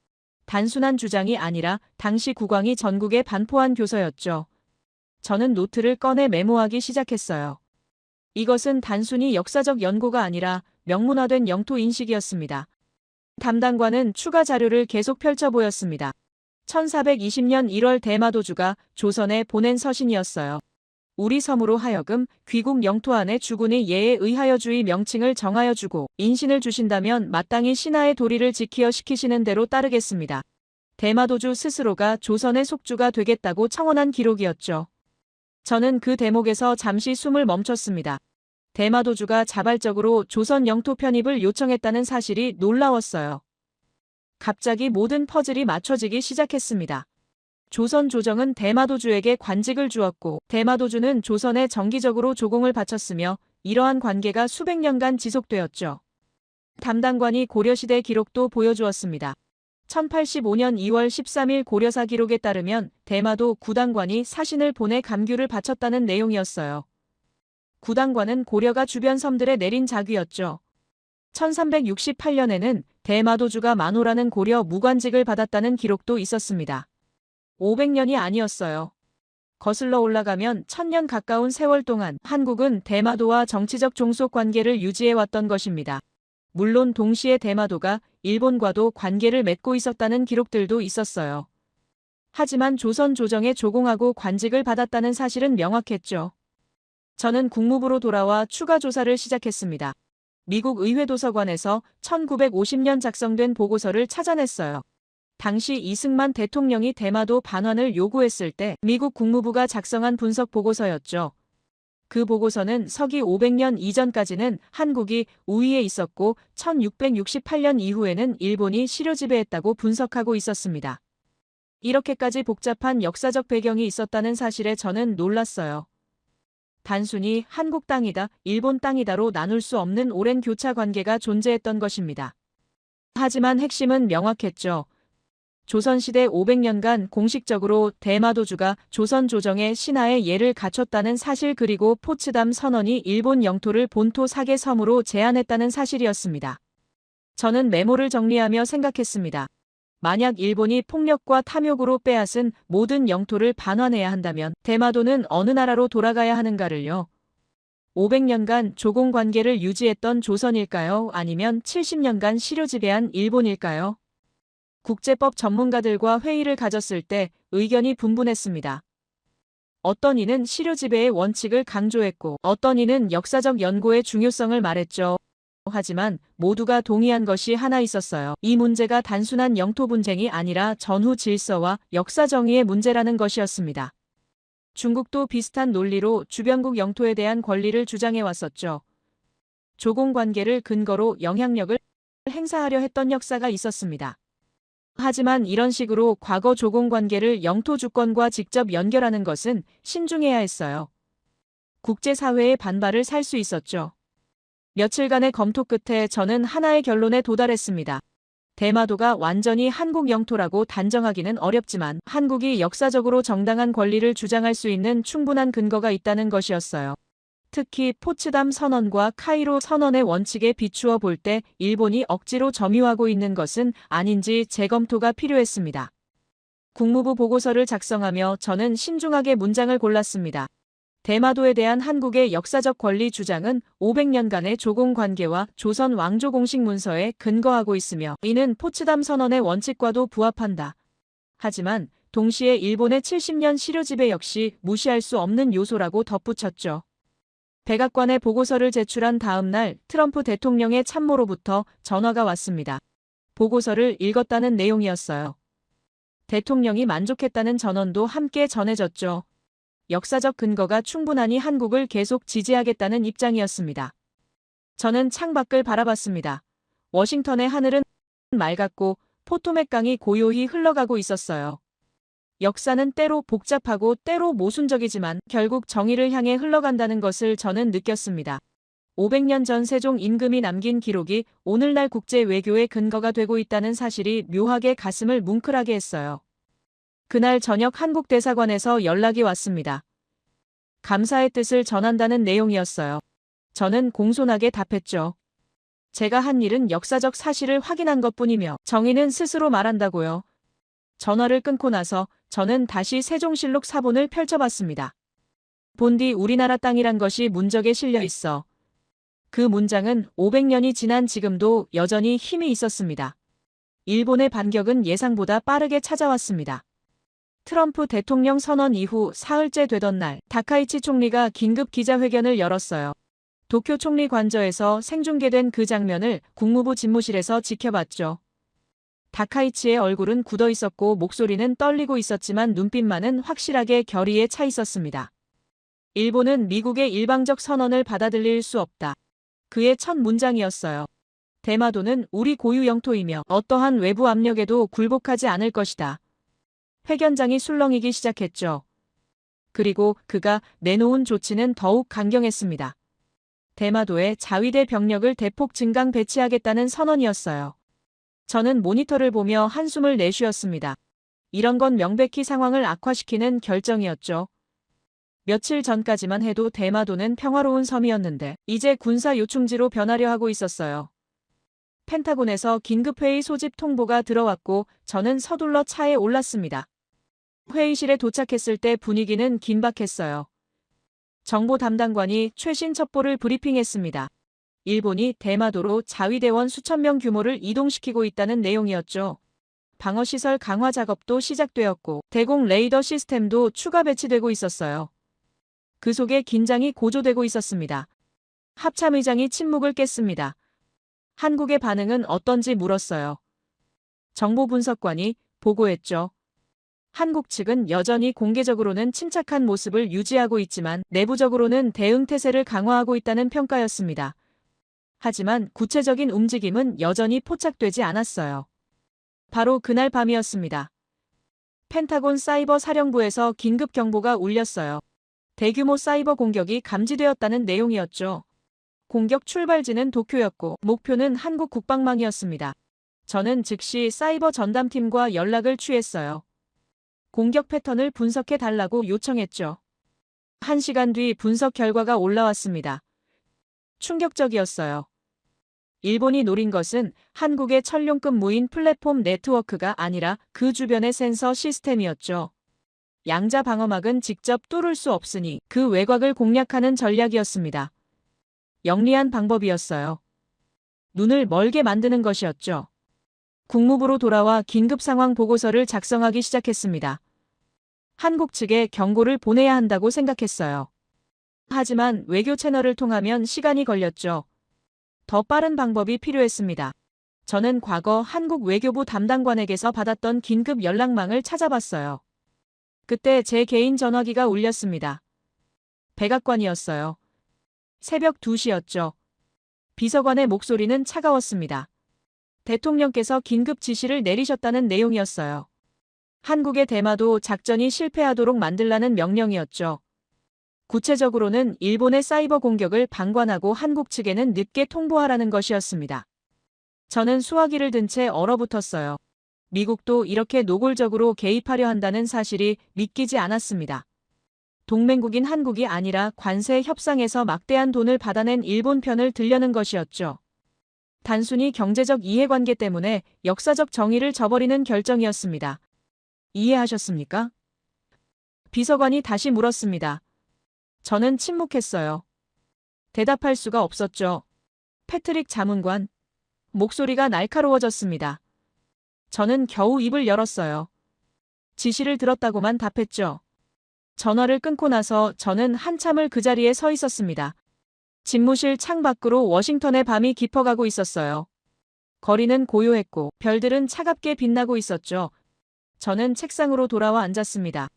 단순한 주장이 아니라 당시 국왕이 전국에 반포한 교서였죠. 저는 노트를 꺼내 메모하기 시작했어요. 이것은 단순히 역사적 연고가 아니라 명문화된 영토 인식이었습니다. 담당관은 추가 자료를 계속 펼쳐 보였습니다. 1420년 1월 대마도주가 조선에 보낸 서신이었어요. 우리 섬으로 하여금 귀국 영토 안에 주군의 예에 의하여 주의 명칭을 정하여 주고 인신을 주신다면 마땅히 신하의 도리를 지키어 시키시는 대로 따르겠습니다. 대마도주 스스로가 조선의 속주가 되겠다고 청원한 기록이었죠. 저는 그 대목에서 잠시 숨을 멈췄습니다. 대마도주가 자발적으로 조선 영토 편입을 요청했다는 사실이 놀라웠어요. 갑자기 모든 퍼즐이 맞춰지기 시작했습니다. 조선 조정은 대마도주에게 관직을 주었고 대마도주는 조선에 정기적으로 조공을 바쳤으며 이러한 관계가 수백 년간 지속되었죠. 담당관이 고려시대 기록도 보여주었습니다. 1085년 2월 13일 고려사 기록에 따르면 대마도 구당관이 사신을 보내 감규를 바쳤다는 내용이었어요. 구당관은 고려가 주변 섬들에 내린 자귀였죠. 1368년에는 대마도주가 만호라는 고려 무관직을 받았다는 기록도 있었습니다. 500년이 아니었어요. 거슬러 올라가면 1000년 가까운 세월 동안 한국은 대마도와 정치적 종속 관계를 유지해왔던 것입니다. 물론 동시에 대마도가 일본과도 관계를 맺고 있었다는 기록들도 있었어요. 하지만 조선 조정에 조공하고 관직을 받았다는 사실은 명확했죠. 저는 국무부로 돌아와 추가 조사를 시작했습니다. 미국 의회 도서관에서 1950년 작성된 보고서를 찾아냈어요. 당시 이승만 대통령이 대마도 반환을 요구했을 때 미국 국무부가 작성한 분석 보고서였죠. 그 보고서는 서기 500년 이전까지는 한국이 우위에 있었고 1668년 이후에는 일본이 실효 지배했다고 분석하고 있었습니다. 이렇게까지 복잡한 역사적 배경이 있었다는 사실에 저는 놀랐어요. 단순히 한국 땅이다, 일본 땅이다로 나눌 수 없는 오랜 교차 관계가 존재했던 것입니다. 하지만 핵심은 명확했죠. 조선시대 500년간 공식적으로 대마도주가 조선 조정의 신하의 예를 갖췄다는 사실 그리고 포츠담 선언이 일본 영토를 본토 사개 섬으로 제한했다는 사실이었습니다. 저는 메모를 정리하며 생각했습니다. 만약 일본이 폭력과 탐욕으로 빼앗은 모든 영토를 반환해야 한다면 대마도는 어느 나라로 돌아가야 하는가를요. 500년간 조공 관계를 유지했던 조선일까요? 아니면 70년간 실효 지배한 일본일까요? 국제법 전문가들과 회의를 가졌을 때 의견이 분분했습니다. 어떤 이는 실효 지배의 원칙을 강조했고 어떤 이는 역사적 연고의 중요성을 말했죠. 하지만 모두가 동의한 것이 하나 있었어요. 이 문제가 단순한 영토 분쟁이 아니라 전후 질서와 역사 정의의 문제라는 것이었습니다. 중국도 비슷한 논리로 주변국 영토에 대한 권리를 주장해 왔었죠. 조공 관계를 근거로 영향력을 행사하려 했던 역사가 있었습니다. 하지만 이런 식으로 과거 조공 관계를 영토 주권과 직접 연결하는 것은 신중해야 했어요. 국제사회의 반발을 살 수 있었죠. 며칠간의 검토 끝에 저는 하나의 결론에 도달했습니다. 대마도가 완전히 한국 영토라고 단정하기는 어렵지만 한국이 역사적으로 정당한 권리를 주장할 수 있는 충분한 근거가 있다는 것이었어요. 특히 포츠담 선언과 카이로 선언의 원칙에 비추어 볼 때 일본이 억지로 점유하고 있는 것은 아닌지 재검토가 필요했습니다. 국무부 보고서를 작성하며 저는 신중하게 문장을 골랐습니다. 대마도에 대한 한국의 역사적 권리 주장은 500년간의 조공 관계와 조선 왕조 공식 문서에 근거하고 있으며 이는 포츠담 선언의 원칙과도 부합한다. 하지만 동시에 일본의 70년 실효 지배 역시 무시할 수 없는 요소라고 덧붙였죠. 백악관에 보고서를 제출한 다음 날 트럼프 대통령의 참모로부터 전화가 왔습니다. 보고서를 읽었다는 내용이었어요. 대통령이 만족했다는 전언도 함께 전해졌죠. 역사적 근거가 충분하니 한국을 계속 지지하겠다는 입장이었습니다. 저는 창밖을 바라봤습니다. 워싱턴의 하늘은 맑았고 포토맥 강이 고요히 흘러가고 있었어요. 역사는 때로 복잡하고 때로 모순적이지만 결국 정의를 향해 흘러간다는 것을 저는 느꼈습니다. 500년 전 세종 임금이 남긴 기록이 오늘날 국제 외교의 근거가 되고 있다는 사실이 묘하게 가슴을 뭉클하게 했어요. 그날 저녁 한국 대사관에서 연락이 왔습니다. 감사의 뜻을 전한다는 내용이었어요. 저는 공손하게 답했죠. 제가 한 일은 역사적 사실을 확인한 것뿐이며 정의는 스스로 말한다고요. 전화를 끊고 나서 저는 다시 세종실록 사본을 펼쳐봤습니다. 본디 우리나라 땅이란 것이 문적에 실려 있어. 그 문장은 500년이 지난 지금도 여전히 힘이 있었습니다. 일본의 반격은 예상보다 빠르게 찾아왔습니다. 트럼프 대통령 선언 이후 사흘째 되던 날 다카이치 총리가 긴급 기자회견을 열었어요. 도쿄 총리 관저에서 생중계된 그 장면을 국무부 집무실에서 지켜봤죠. 다카이치의 얼굴은 굳어 있었고 목소리는 떨리고 있었지만 눈빛만은 확실하게 결의에 차 있었습니다. 일본은 미국의 일방적 선언을 받아들일 수 없다. 그의 첫 문장이었어요. 대마도는 우리 고유 영토이며 어떠한 외부 압력에도 굴복하지 않을 것이다. 회견장이 술렁이기 시작했죠. 그리고 그가 내놓은 조치는 더욱 강경했습니다. 대마도에 자위대 병력을 대폭 증강 배치하겠다는 선언이었어요. 저는 모니터를 보며 한숨을 내쉬었습니다. 이런 건 명백히 상황을 악화시키는 결정이었죠. 며칠 전까지만 해도 대마도는 평화로운 섬이었는데 이제 군사 요충지로 변하려 하고 있었어요. 펜타곤에서 긴급회의 소집 통보가 들어왔고 저는 서둘러 차에 올랐습니다. 회의실에 도착했을 때 분위기는 긴박했어요. 정보 담당관이 최신 첩보를 브리핑했습니다. 일본이 대마도로 자위대원 수천 명 규모를 이동시키고 있다는 내용이었죠. 방어시설 강화 작업도 시작되었고 대공 레이더 시스템도 추가 배치되고 있었어요. 그 속에 긴장이 고조되고 있었습니다. 합참의장이 침묵을 깼습니다. 한국의 반응은 어떤지 물었어요. 정보분석관이 보고했죠. 한국 측은 여전히 공개적으로는 침착한 모습을 유지하고 있지만 내부적으로는 대응 태세를 강화하고 있다는 평가였습니다. 하지만 구체적인 움직임은 여전히 포착되지 않았어요. 바로 그날 밤이었습니다. 펜타곤 사이버 사령부에서 긴급 경보가 울렸어요. 대규모 사이버 공격이 감지되었다는 내용이었죠. 공격 출발지는 도쿄였고 목표는 한국 국방망이었습니다. 저는 즉시 사이버 전담팀과 연락을 취했어요. 공격 패턴을 분석해 달라고 요청했죠. 1시간 뒤 분석 결과가 올라왔습니다. 충격적이었어요. 일본이 노린 것은 한국의 천룡급 무인 플랫폼 네트워크가 아니라 그 주변의 센서 시스템이었죠. 양자 방어막은 직접 뚫을 수 없으니 그 외곽을 공략하는 전략이었습니다. 영리한 방법이었어요. 눈을 멀게 만드는 것이었죠. 국무부로 돌아와 긴급 상황 보고서를 작성하기 시작했습니다. 한국 측에 경고를 보내야 한다고 생각했어요. 하지만 외교 채널을 통하면 시간이 걸렸죠. 더 빠른 방법이 필요했습니다. 저는 과거 한국 외교부 담당관에게서 받았던 긴급 연락망을 찾아봤어요. 그때 제 개인 전화기가 울렸습니다. 백악관이었어요. 새벽 2시였죠. 비서관의 목소리는 차가웠습니다. 대통령께서 긴급 지시를 내리셨다는 내용이었어요. 한국의 대마도 작전이 실패하도록 만들라는 명령이었죠. 구체적으로는 일본의 사이버 공격을 방관하고 한국 측에는 늦게 통보하라는 것이었습니다. 저는 수화기를 든 채 얼어붙었어요. 미국도 이렇게 노골적으로 개입하려 한다는 사실이 믿기지 않았습니다. 동맹국인 한국이 아니라 관세 협상에서 막대한 돈을 받아낸 일본 편을 들려는 것이었죠. 단순히 경제적 이해관계 때문에 역사적 정의를 저버리는 결정이었습니다. 이해하셨습니까? 비서관이 다시 물었습니다. 저는 침묵했어요. 대답할 수가 없었죠. 패트릭 자문관. 목소리가 날카로워졌습니다. 저는 겨우 입을 열었어요. 지시를 들었다고만 답했죠. 전화를 끊고 나서 저는 한참을 그 자리에 서 있었습니다. 집무실 창 밖으로 워싱턴의 밤이 깊어가고 있었어요. 거리는 고요했고 별들은 차갑게 빛나고 있었죠. 저는 책상으로 돌아와 앉았습니다.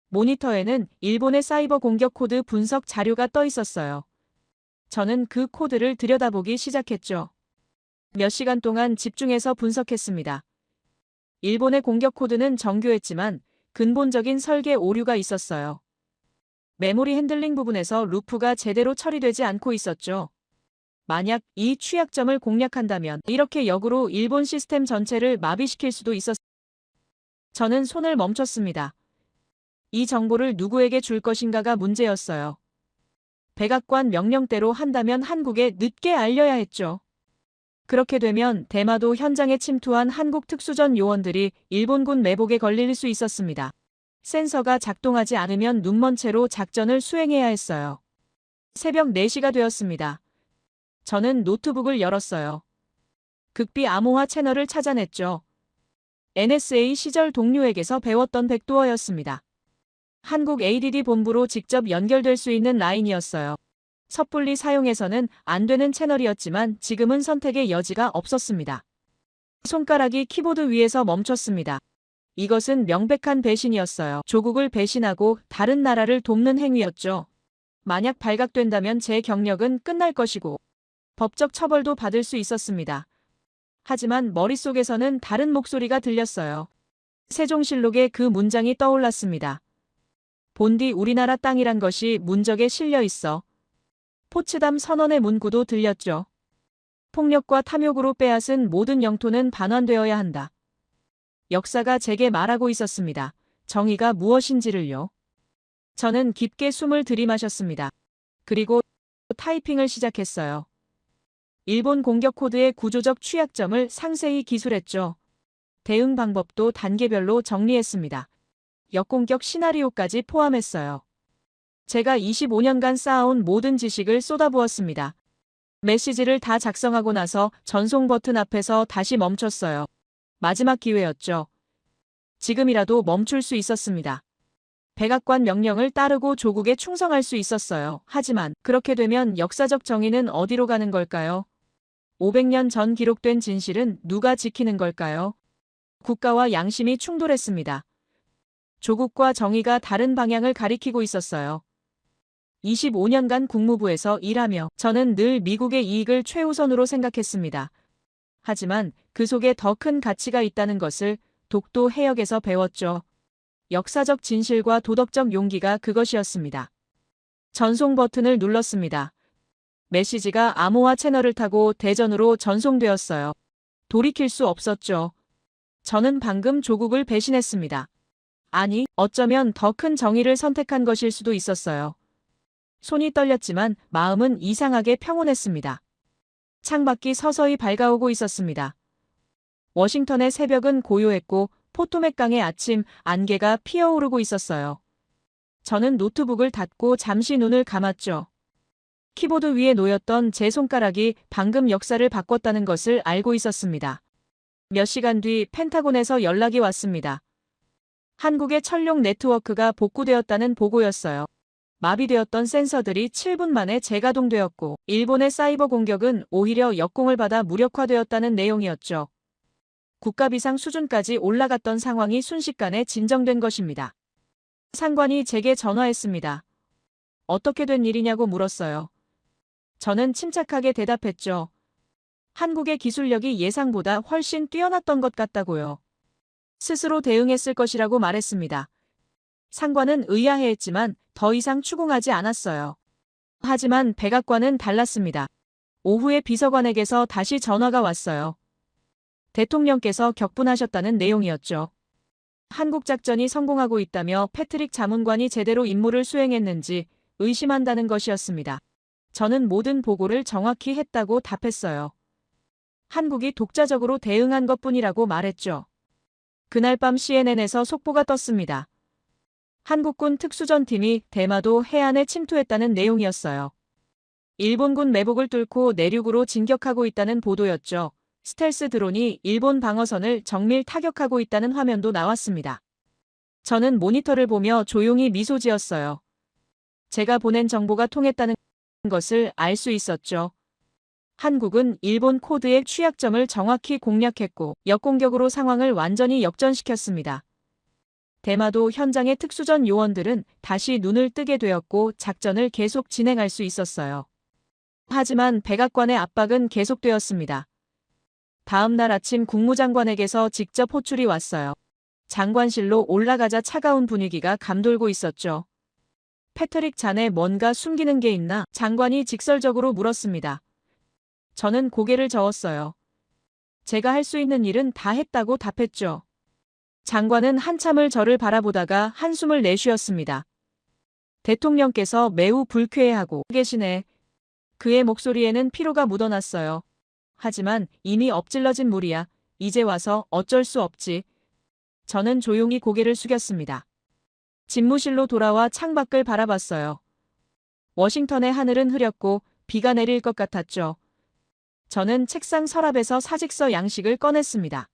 모니터에는 일본의 사이버 공격 코드 분석 자료가 떠 있었어요. 저는 그 코드를 들여다보기 시작했죠. 몇 시간 동안 집중해서 분석했습니다. 일본의 공격 코드는 정교했지만 근본적인 설계 오류가 있었어요. 메모리 핸들링 부분에서 루프가 제대로 처리되지 않고 있었죠. 만약 이 취약점을 공략한다면 이렇게 역으로 일본 시스템 전체를 마비시킬 수도 있었습니다. 저는 손을 멈췄습니다. 이 정보를 누구에게 줄 것인가가 문제였어요. 백악관 명령대로 한다면 한국에 늦게 알려야 했죠. 그렇게 되면 대마도 현장에 침투한 한국 특수전 요원들이 일본군 매복에 걸릴 수 있었습니다. 센서가 작동하지 않으면 눈먼 채로 작전을 수행해야 했어요. 새벽 4시가 되었습니다. 저는 노트북을 열었어요. 극비 암호화 채널을 찾아냈죠. NSA 시절 동료에게서 배웠던 백도어였습니다. 한국 ADD 본부로 직접 연결될 수 있는 라인이었어요. 섣불리 사용해서는 안 되는 채널이었지만 지금은 선택의 여지가 없었습니다. 손가락이 키보드 위에서 멈췄습니다. 이것은 명백한 배신이었어요. 조국을 배신하고 다른 나라를 돕는 행위였죠. 만약 발각된다면 제 경력은 끝날 것이고 법적 처벌도 받을 수 있었습니다. 하지만 머릿속에서는 다른 목소리가 들렸어요. 세종실록에 그 문장이 떠올랐습니다. 본디 우리나라 땅이란 것이 문적에 실려 있어. 포츠담 선언의 문구도 들렸죠. 폭력과 탐욕으로 빼앗은 모든 영토는 반환되어야 한다. 역사가 제게 말하고 있었습니다. 정의가 무엇인지를요. 저는 깊게 숨을 들이마셨습니다. 그리고 타이핑을 시작했어요. 일본 공격 코드의 구조적 취약점을 상세히 기술했죠. 대응 방법도 단계별로 정리했습니다. 역공격 시나리오까지 포함했어요. 제가 25년간 쌓아온 모든 지식을 쏟아부었습니다. 메시지를 다 작성하고 나서 전송 버튼 앞에서 다시 멈췄어요. 마지막 기회였죠. 지금이라도 멈출 수 있었습니다. 백악관 명령을 따르고 조국에 충성할 수 있었어요. 하지만 그렇게 되면 역사적 정의는 어디로 가는 걸까요? 500년 전 기록된 진실은 누가 지키는 걸까요? 국가와 양심이 충돌했습니다. 조국과 정의가 다른 방향을 가리키고 있었어요. 25년간 국무부에서 일하며 저는 늘 미국의 이익을 최우선으로 생각했습니다. 하지만 그 속에 더 큰 가치가 있다는 것을 독도 해역에서 배웠죠. 역사적 진실과 도덕적 용기가 그것이었습니다. 전송 버튼을 눌렀습니다. 메시지가 암호화 채널을 타고 대전으로 전송되었어요. 돌이킬 수 없었죠. 저는 방금 조국을 배신했습니다. 아니, 어쩌면 더 큰 정의를 선택한 것일 수도 있었어요. 손이 떨렸지만 마음은 이상하게 평온했습니다. 창밖이 서서히 밝아오고 있었습니다. 워싱턴의 새벽은 고요했고 포토맥 강의 아침 안개가 피어오르고 있었어요. 저는 노트북을 닫고 잠시 눈을 감았죠. 키보드 위에 놓였던 제 손가락이 방금 역사를 바꿨다는 것을 알고 있었습니다. 몇 시간 뒤 펜타곤에서 연락이 왔습니다. 한국의 천룡 네트워크가 복구되었다는 보고였어요. 마비되었던 센서들이 7분 만에 재가동되었고 일본의 사이버 공격은 오히려 역공을 받아 무력화되었다는 내용이었죠. 국가 비상 수준까지 올라갔던 상황이 순식간에 진정된 것입니다. 상관이 제게 전화했습니다. 어떻게 된 일이냐고 물었어요. 저는 침착하게 대답했죠. 한국의 기술력이 예상보다 훨씬 뛰어났던 것 같다고요. 스스로 대응했을 것이라고 말했습니다. 상관은 의아해했지만 더 이상 추궁하지 않았어요. 하지만 백악관은 달랐습니다. 오후에 비서관에게서 다시 전화가 왔어요. 대통령께서 격분하셨다는 내용이었죠. 한국 작전이 성공하고 있다며 패트릭 자문관이 제대로 임무를 수행했는지 의심한다는 것이었습니다. 저는 모든 보고를 정확히 했다고 답했어요. 한국이 독자적으로 대응한 것뿐이라고 말했죠. 그날 밤 CNN에서 속보가 떴습니다. 한국군 특수전팀이 대마도 해안에 침투했다는 내용이었어요. 일본군 매복을 뚫고 내륙으로 진격하고 있다는 보도였죠. 스텔스 드론이 일본 방어선을 정밀 타격하고 있다는 화면도 나왔습니다. 저는 모니터를 보며 조용히 미소 지었어요. 제가 보낸 정보가 통했다는 것을 알 수 있었죠. 한국은 일본 코드의 취약점을 정확히 공략했고 역공격으로 상황을 완전히 역전시켰습니다. 대마도 현장의 특수전 요원들은 다시 눈을 뜨게 되었고 작전을 계속 진행할 수 있었어요. 하지만 백악관의 압박은 계속되었습니다. 다음 날 아침 국무장관에게서 직접 호출이 왔어요. 장관실로 올라가자 차가운 분위기가 감돌고 있었죠. 패트릭 자네 뭔가 숨기는 게 있나? 장관이 직설적으로 물었습니다. 저는 고개를 저었어요. 제가 할 수 있는 일은 다 했다고 답했죠. 장관은 한참을 저를 바라보다가 한숨을 내쉬었습니다. 대통령께서 매우 불쾌해하고 계시네. 그의 목소리에는 피로가 묻어났어요. 하지만 이미 엎질러진 물이야. 이제 와서 어쩔 수 없지. 저는 조용히 고개를 숙였습니다. 집무실로 돌아와 창밖을 바라봤어요. 워싱턴의 하늘은 흐렸고 비가 내릴 것 같았죠. 저는 책상 서랍에서 사직서 양식을 꺼냈습니다.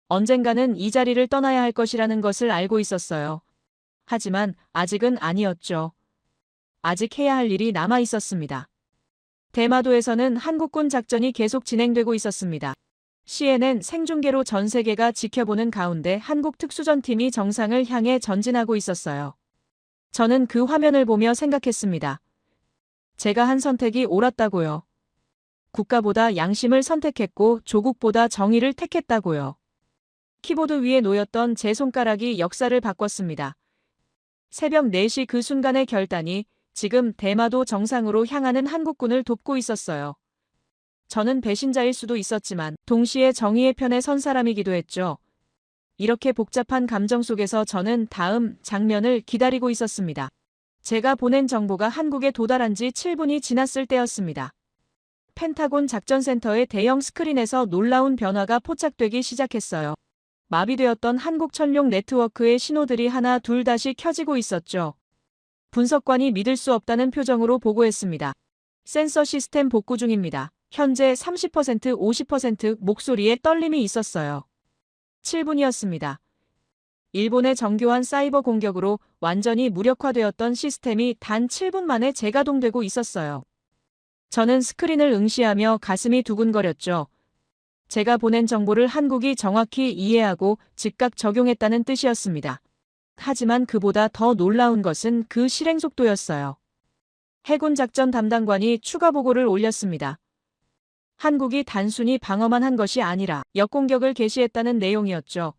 언젠가는 이 자리를 떠나야 할 것이라는 것을 알고 있었어요. 하지만 아직은 아니었죠. 아직 해야 할 일이 남아 있었습니다. 대마도에서는 한국군 작전이 계속 진행되고 있었습니다. CNN 생중계로 전 세계가 지켜보는 가운데 한국 특수전팀이 정상을 향해 전진하고 있었어요. 저는 그 화면을 보며 생각했습니다. 제가 한 선택이 옳았다고요. 국가보다 양심을 선택했고 조국보다 정의를 택했다고요. 키보드 위에 놓였던 제 손가락이 역사를 바꿨습니다. 새벽 4시 그 순간의 결단이 지금 대마도 정상으로 향하는 한국군을 돕고 있었어요. 저는 배신자일 수도 있었지만 동시에 정의의 편에 선 사람이기도 했죠. 이렇게 복잡한 감정 속에서 저는 다음 장면을 기다리고 있었습니다. 제가 보낸 정보가 한국에 도달한 지 7분이 지났을 때였습니다. 펜타곤 작전센터의 대형 스크린에서 놀라운 변화가 포착되기 시작했어요. 마비되었던 한국 천룡 네트워크의 신호들이 하나 둘 다시 켜지고 있었죠. 분석관이 믿을 수 없다는 표정으로 보고했습니다. 센서 시스템 복구 중입니다. 현재 30% 50% 목소리에 떨림이 있었어요. 7분이었습니다. 일본의 정교한 사이버 공격으로 완전히 무력화되었던 시스템이 단 7분 만에 재가동되고 있었어요. 저는 스크린을 응시하며 가슴이 두근거렸죠. 제가 보낸 정보를 한국이 정확히 이해하고 즉각 적용했다는 뜻이었습니다. 하지만 그보다 더 놀라운 것은 그 실행 속도였어요. 해군 작전 담당관이 추가 보고를 올렸습니다. 한국이 단순히 방어만 한 것이 아니라 역공격을 개시했다는 내용이었죠.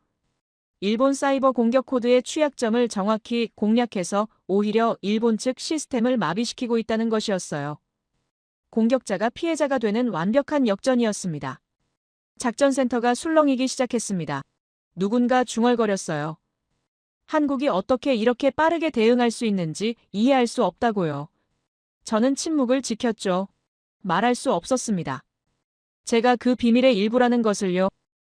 일본 사이버 공격 코드의 취약점을 정확히 공략해서 오히려 일본 측 시스템을 마비시키고 있다는 것이었어요. 공격자가 피해자가 되는 완벽한 역전이었습니다. 작전센터가 술렁이기 시작했습니다. 누군가 중얼거렸어요. 한국이 어떻게 이렇게 빠르게 대응할 수 있는지 이해할 수 없다고요. 저는 침묵을 지켰죠. 말할 수 없었습니다. 제가 그 비밀의 일부라는 것을요.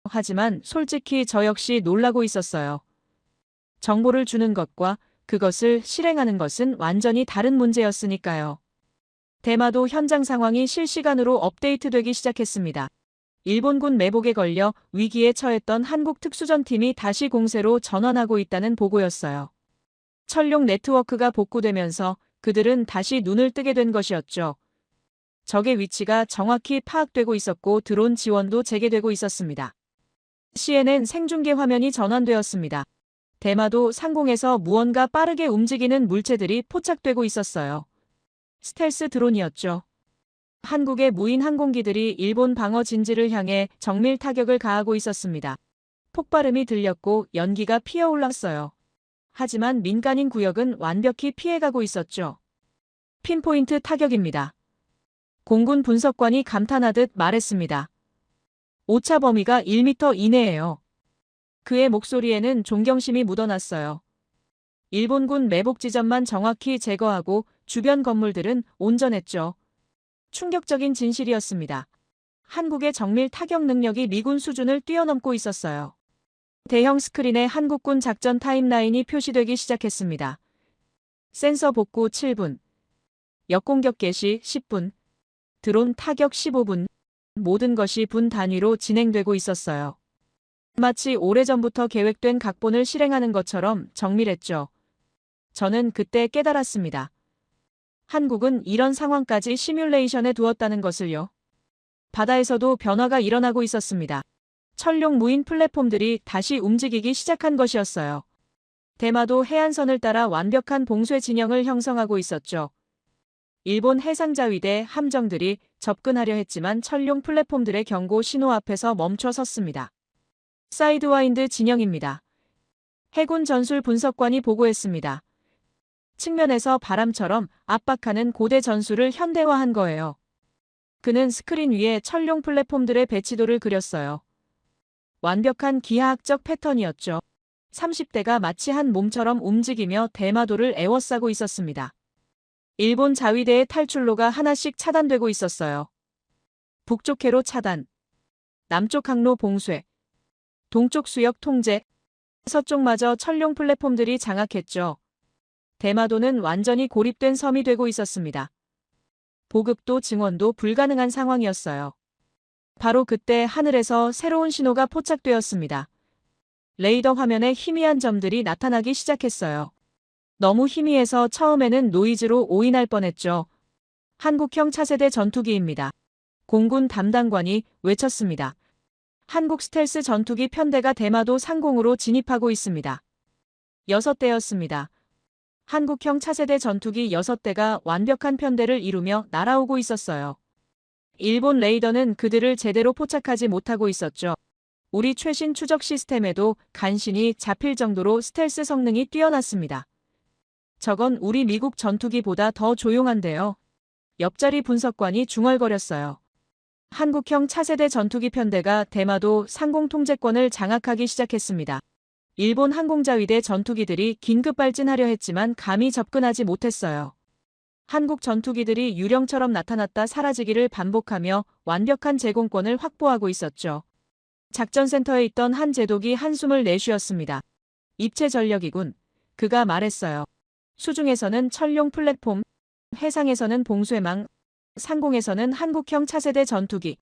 하지만 솔직히 저 역시 놀라고 있었어요. 정보를 주는 것과 그것을 실행하는 것은 완전히 다른 문제였으니까요. 대마도 현장 상황이 실시간으로 업데이트되기 시작했습니다. 일본군 매복에 걸려 위기에 처했던 한국 특수전팀이 다시 공세로 전환하고 있다는 보고였어요. 천룡 네트워크가 복구되면서 그들은 다시 눈을 뜨게 된 것이었죠. 적의 위치가 정확히 파악되고 있었고 드론 지원도 재개되고 있었습니다. CNN 생중계 화면이 전환되었습니다. 대마도 상공에서 무언가 빠르게 움직이는 물체들이 포착되고 있었어요. 스텔스 드론이었죠. 한국의 무인 항공기들이 일본 방어 진지를 향해 정밀 타격을 가하고 있었습니다. 폭발음이 들렸고 연기가 피어올랐어요. 하지만 민간인 구역은 완벽히 피해가고 있었죠. 핀포인트 타격입니다. 공군 분석관이 감탄하듯 말했습니다. 오차 범위가 1m 이내예요. 그의 목소리에는 존경심이 묻어났어요. 일본군 매복 지점만 정확히 제거하고 주변 건물들은 온전했죠. 충격적인 진실이었습니다. 한국의 정밀 타격 능력이 미군 수준을 뛰어넘고 있었어요. 대형 스크린에 한국군 작전 타임라인이 표시되기 시작했습니다. 센서 복구 7분, 역공격 개시 10분, 드론 타격 15분, 모든 것이 분 단위로 진행되고 있었어요. 마치 오래전부터 계획된 각본을 실행하는 것처럼 정밀했죠. 저는 그때 깨달았습니다. 한국은 이런 상황까지 시뮬레이션에 두었다는 것을요. 바다에서도 변화가 일어나고 있었습니다. 천룡 무인 플랫폼들이 다시 움직이기 시작한 것이었어요. 대마도 해안선을 따라 완벽한 봉쇄 진영을 형성하고 있었죠. 일본 해상자위대 함정들이 접근하려 했지만 천룡 플랫폼들의 경고 신호 앞에서 멈춰 섰습니다. 사이드와인드 진영입니다. 해군 전술 분석관이 보고했습니다. 측면에서 바람처럼 압박하는 고대 전술을 현대화한 거예요. 그는 스크린 위에 천룡 플랫폼들의 배치도를 그렸어요. 완벽한 기하학적 패턴이었죠. 30대가 마치 한 몸처럼 움직이며 대마도를 에워싸고 있었습니다. 일본 자위대의 탈출로가 하나씩 차단되고 있었어요. 북쪽 해로 차단, 남쪽 항로 봉쇄, 동쪽 수역 통제, 서쪽마저 천룡 플랫폼들이 장악했죠. 대마도는 완전히 고립된 섬이 되고 있었습니다. 보급도 증원도 불가능한 상황이었어요. 바로 그때 하늘에서 새로운 신호가 포착되었습니다. 레이더 화면에 희미한 점들이 나타나기 시작했어요. 너무 희미해서 처음에는 노이즈로 오인할 뻔했죠. 한국형 차세대 전투기입니다. 공군 담당관이 외쳤습니다. 한국 스텔스 전투기 편대가 대마도 상공으로 진입하고 있습니다. 6대였습니다. 한국형 차세대 전투기 6대가 완벽한 편대를 이루며 날아오고 있었어요. 일본 레이더는 그들을 제대로 포착하지 못하고 있었죠. 우리 최신 추적 시스템에도 간신히 잡힐 정도로 스텔스 성능이 뛰어났습니다. 저건 우리 미국 전투기보다 더 조용한데요. 옆자리 분석관이 중얼거렸어요. 한국형 차세대 전투기 편대가 대마도 상공 통제권을 장악하기 시작했습니다. 일본 항공자위대 전투기들이 긴급 발진하려 했지만 감히 접근하지 못했어요. 한국 전투기들이 유령처럼 나타났다 사라지기를 반복하며 완벽한 제공권을 확보하고 있었죠. 작전센터에 있던 한 제독이 한숨을 내쉬었습니다. 입체 전력이군. 그가 말했어요. 수중에서는 철룡 플랫폼, 해상에서는 봉쇄망, 상공에서는 한국형 차세대 전투기.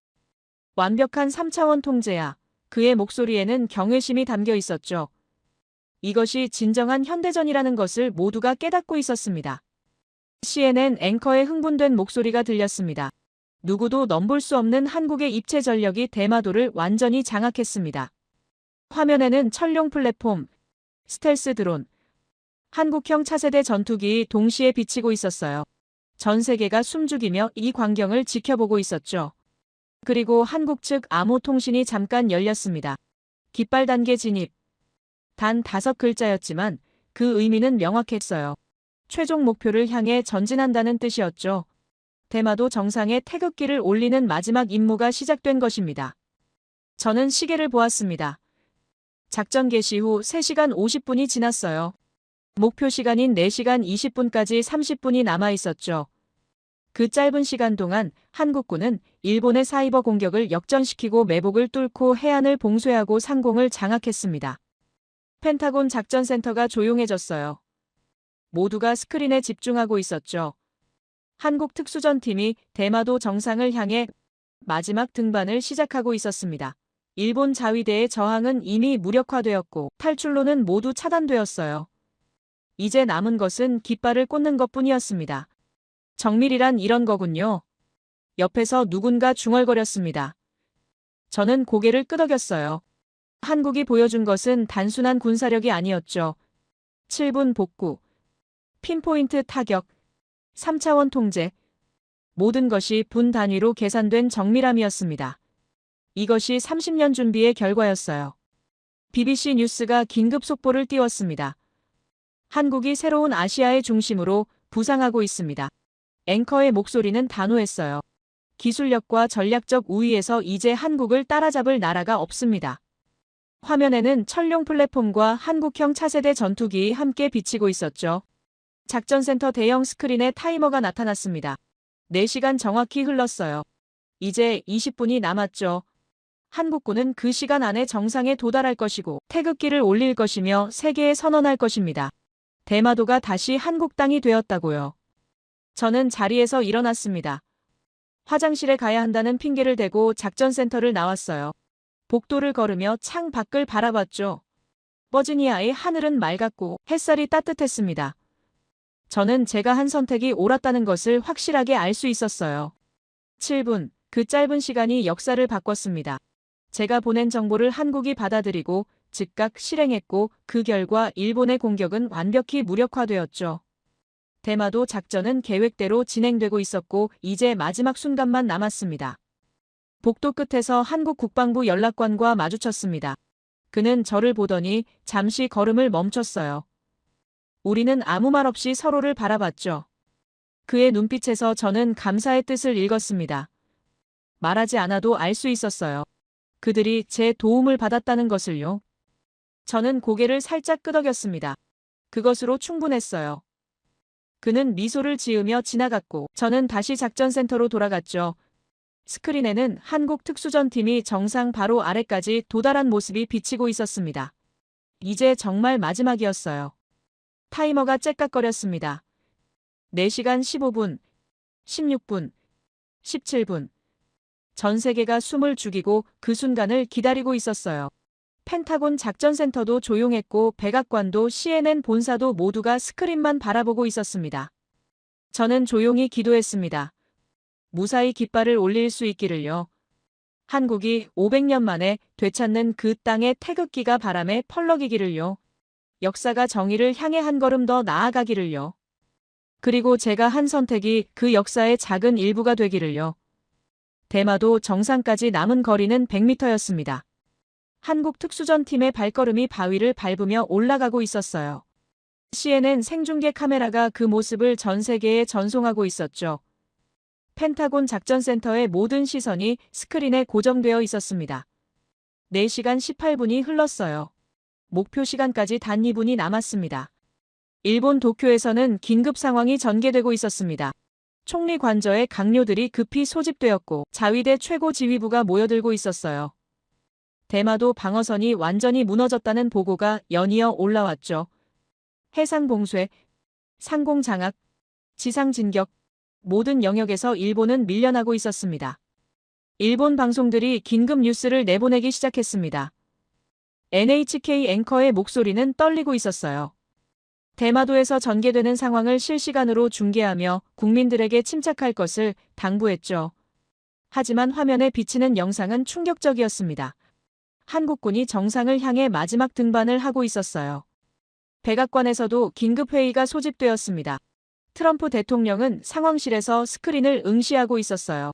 완벽한 3차원 통제야. 그의 목소리에는 경외심이 담겨 있었죠. 이것이 진정한 현대전이라는 것을 모두가 깨닫고 있었습니다. CNN 앵커의 흥분된 목소리가 들렸습니다. 누구도 넘볼 수 없는 한국의 입체 전력이 대마도를 완전히 장악했습니다. 화면에는 철룡 플랫폼, 스텔스 드론, 한국형 차세대 전투기 동시에 비치고 있었어요. 전 세계가 숨죽이며 이 광경을 지켜보고 있었죠. 그리고 한국 측 암호 통신이 잠깐 열렸습니다. 깃발 단계 진입. 단 5글자였지만 그 의미는 명확했어요. 최종 목표를 향해 전진한다는 뜻이었죠. 대마도 정상에 태극기를 올리는 마지막 임무가 시작된 것입니다. 저는 시계를 보았습니다. 작전 개시 후 3시간 50분이 지났어요. 목표 시간인 4시간 20분까지 30분이 남아 있었죠. 그 짧은 시간 동안 한국군은 일본의 사이버 공격을 역전시키고 매복을 뚫고 해안을 봉쇄하고 상공을 장악했습니다. 펜타곤 작전센터가 조용해졌어요. 모두가 스크린에 집중하고 있었죠. 한국 특수전팀이 대마도 정상을 향해 마지막 등반을 시작하고 있었습니다. 일본 자위대의 저항은 이미 무력화되었고 탈출로는 모두 차단되었어요. 이제 남은 것은 깃발을 꽂는 것뿐이었습니다. 정밀이란 이런 거군요. 옆에서 누군가 중얼거렸습니다. 저는 고개를 끄덕였어요. 한국이 보여준 것은 단순한 군사력이 아니었죠. 7분 복구, 핀포인트 타격, 3차원 통제, 모든 것이 분 단위로 계산된 정밀함이었습니다. 이것이 30년 준비의 결과였어요. BBC 뉴스가 긴급 속보를 띄웠습니다. 한국이 새로운 아시아의 중심으로 부상하고 있습니다. 앵커의 목소리는 단호했어요. 기술력과 전략적 우위에서 이제 한국을 따라잡을 나라가 없습니다. 화면에는 철룡 플랫폼과 한국형 차세대 전투기 함께 비치고 있었죠. 작전센터 대형 스크린에 타이머가 나타났습니다. 4시간 정확히 흘렀어요. 이제 20분이 남았죠. 한국군은 그 시간 안에 정상에 도달할 것이고 태극기를 올릴 것이며 세계에 선언할 것입니다. 대마도가 다시 한국 땅이 되었다고요. 저는 자리에서 일어났습니다. 화장실에 가야 한다는 핑계를 대고 작전센터를 나왔어요. 복도를 걸으며 창 밖을 바라봤죠. 버지니아의 하늘은 맑았고 햇살이 따뜻했습니다. 저는 제가 한 선택이 옳았다는 것을 확실하게 알 수 있었어요. 7분, 그 짧은 시간이 역사를 바꿨습니다. 제가 보낸 정보를 한국이 받아들이고 즉각 실행했고 그 결과 일본의 공격은 완벽히 무력화되었죠. 대마도 작전은 계획대로 진행되고 있었고 이제 마지막 순간만 남았습니다. 복도 끝에서 한국 국방부 연락관과 마주쳤습니다. 그는 저를 보더니 잠시 걸음을 멈췄어요. 우리는 아무 말 없이 서로를 바라봤죠. 그의 눈빛에서 저는 감사의 뜻을 읽었습니다. 말하지 않아도 알 수 있었어요. 그들이 제 도움을 받았다는 것을요. 저는 고개를 살짝 끄덕였습니다. 그것으로 충분했어요. 그는 미소를 지으며 지나갔고 저는 다시 작전센터로 돌아갔죠. 스크린에는 한국 특수전팀이 정상 바로 아래까지 도달한 모습이 비치고 있었습니다. 이제 정말 마지막이었어요. 타이머가 째깍거렸습니다. 4시간 15분, 16분, 17분. 전 세계가 숨을 죽이고 그 순간을 기다리고 있었어요. 펜타곤 작전센터도 조용했고 백악관도 CNN 본사도 모두가 스크린만 바라보고 있었습니다. 저는 조용히 기도했습니다. 무사히 깃발을 올릴 수 있기를요. 한국이 500년 만에 되찾는 그 땅의 태극기가 바람에 펄럭이기를요. 역사가 정의를 향해 한 걸음 더 나아가기를요. 그리고 제가 한 선택이 그 역사의 작은 일부가 되기를요. 대마도 정상까지 남은 거리는 100m였습니다. 한국 특수전팀의 발걸음이 바위를 밟으며 올라가고 있었어요. CNN 생중계 카메라가 그 모습을 전 세계에 전송하고 있었죠. 펜타곤 작전센터의 모든 시선이 스크린에 고정되어 있었습니다. 4시간 18분이 흘렀어요. 목표 시간까지 단 2분이 남았습니다. 일본 도쿄에서는 긴급 상황이 전개되고 있었습니다. 총리 관저에 강요들이 급히 소집되었고 자위대 최고 지휘부가 모여들고 있었어요. 대마도 방어선이 완전히 무너졌다는 보고가 연이어 올라왔죠. 해상 봉쇄, 상공 장악, 지상 진격, 모든 영역에서 일본은 밀려나고 있었습니다. 일본 방송들이 긴급 뉴스를 내보내기 시작했습니다. NHK 앵커의 목소리는 떨리고 있었어요. 대마도에서 전개되는 상황을 실시간으로 중계하며 국민들에게 침착할 것을 당부했죠. 하지만 화면에 비치는 영상은 충격적이었습니다. 한국군이 정상을 향해 마지막 등반을 하고 있었어요. 백악관에서도 긴급회의가 소집되었습니다. 트럼프 대통령은 상황실에서 스크린을 응시하고 있었어요.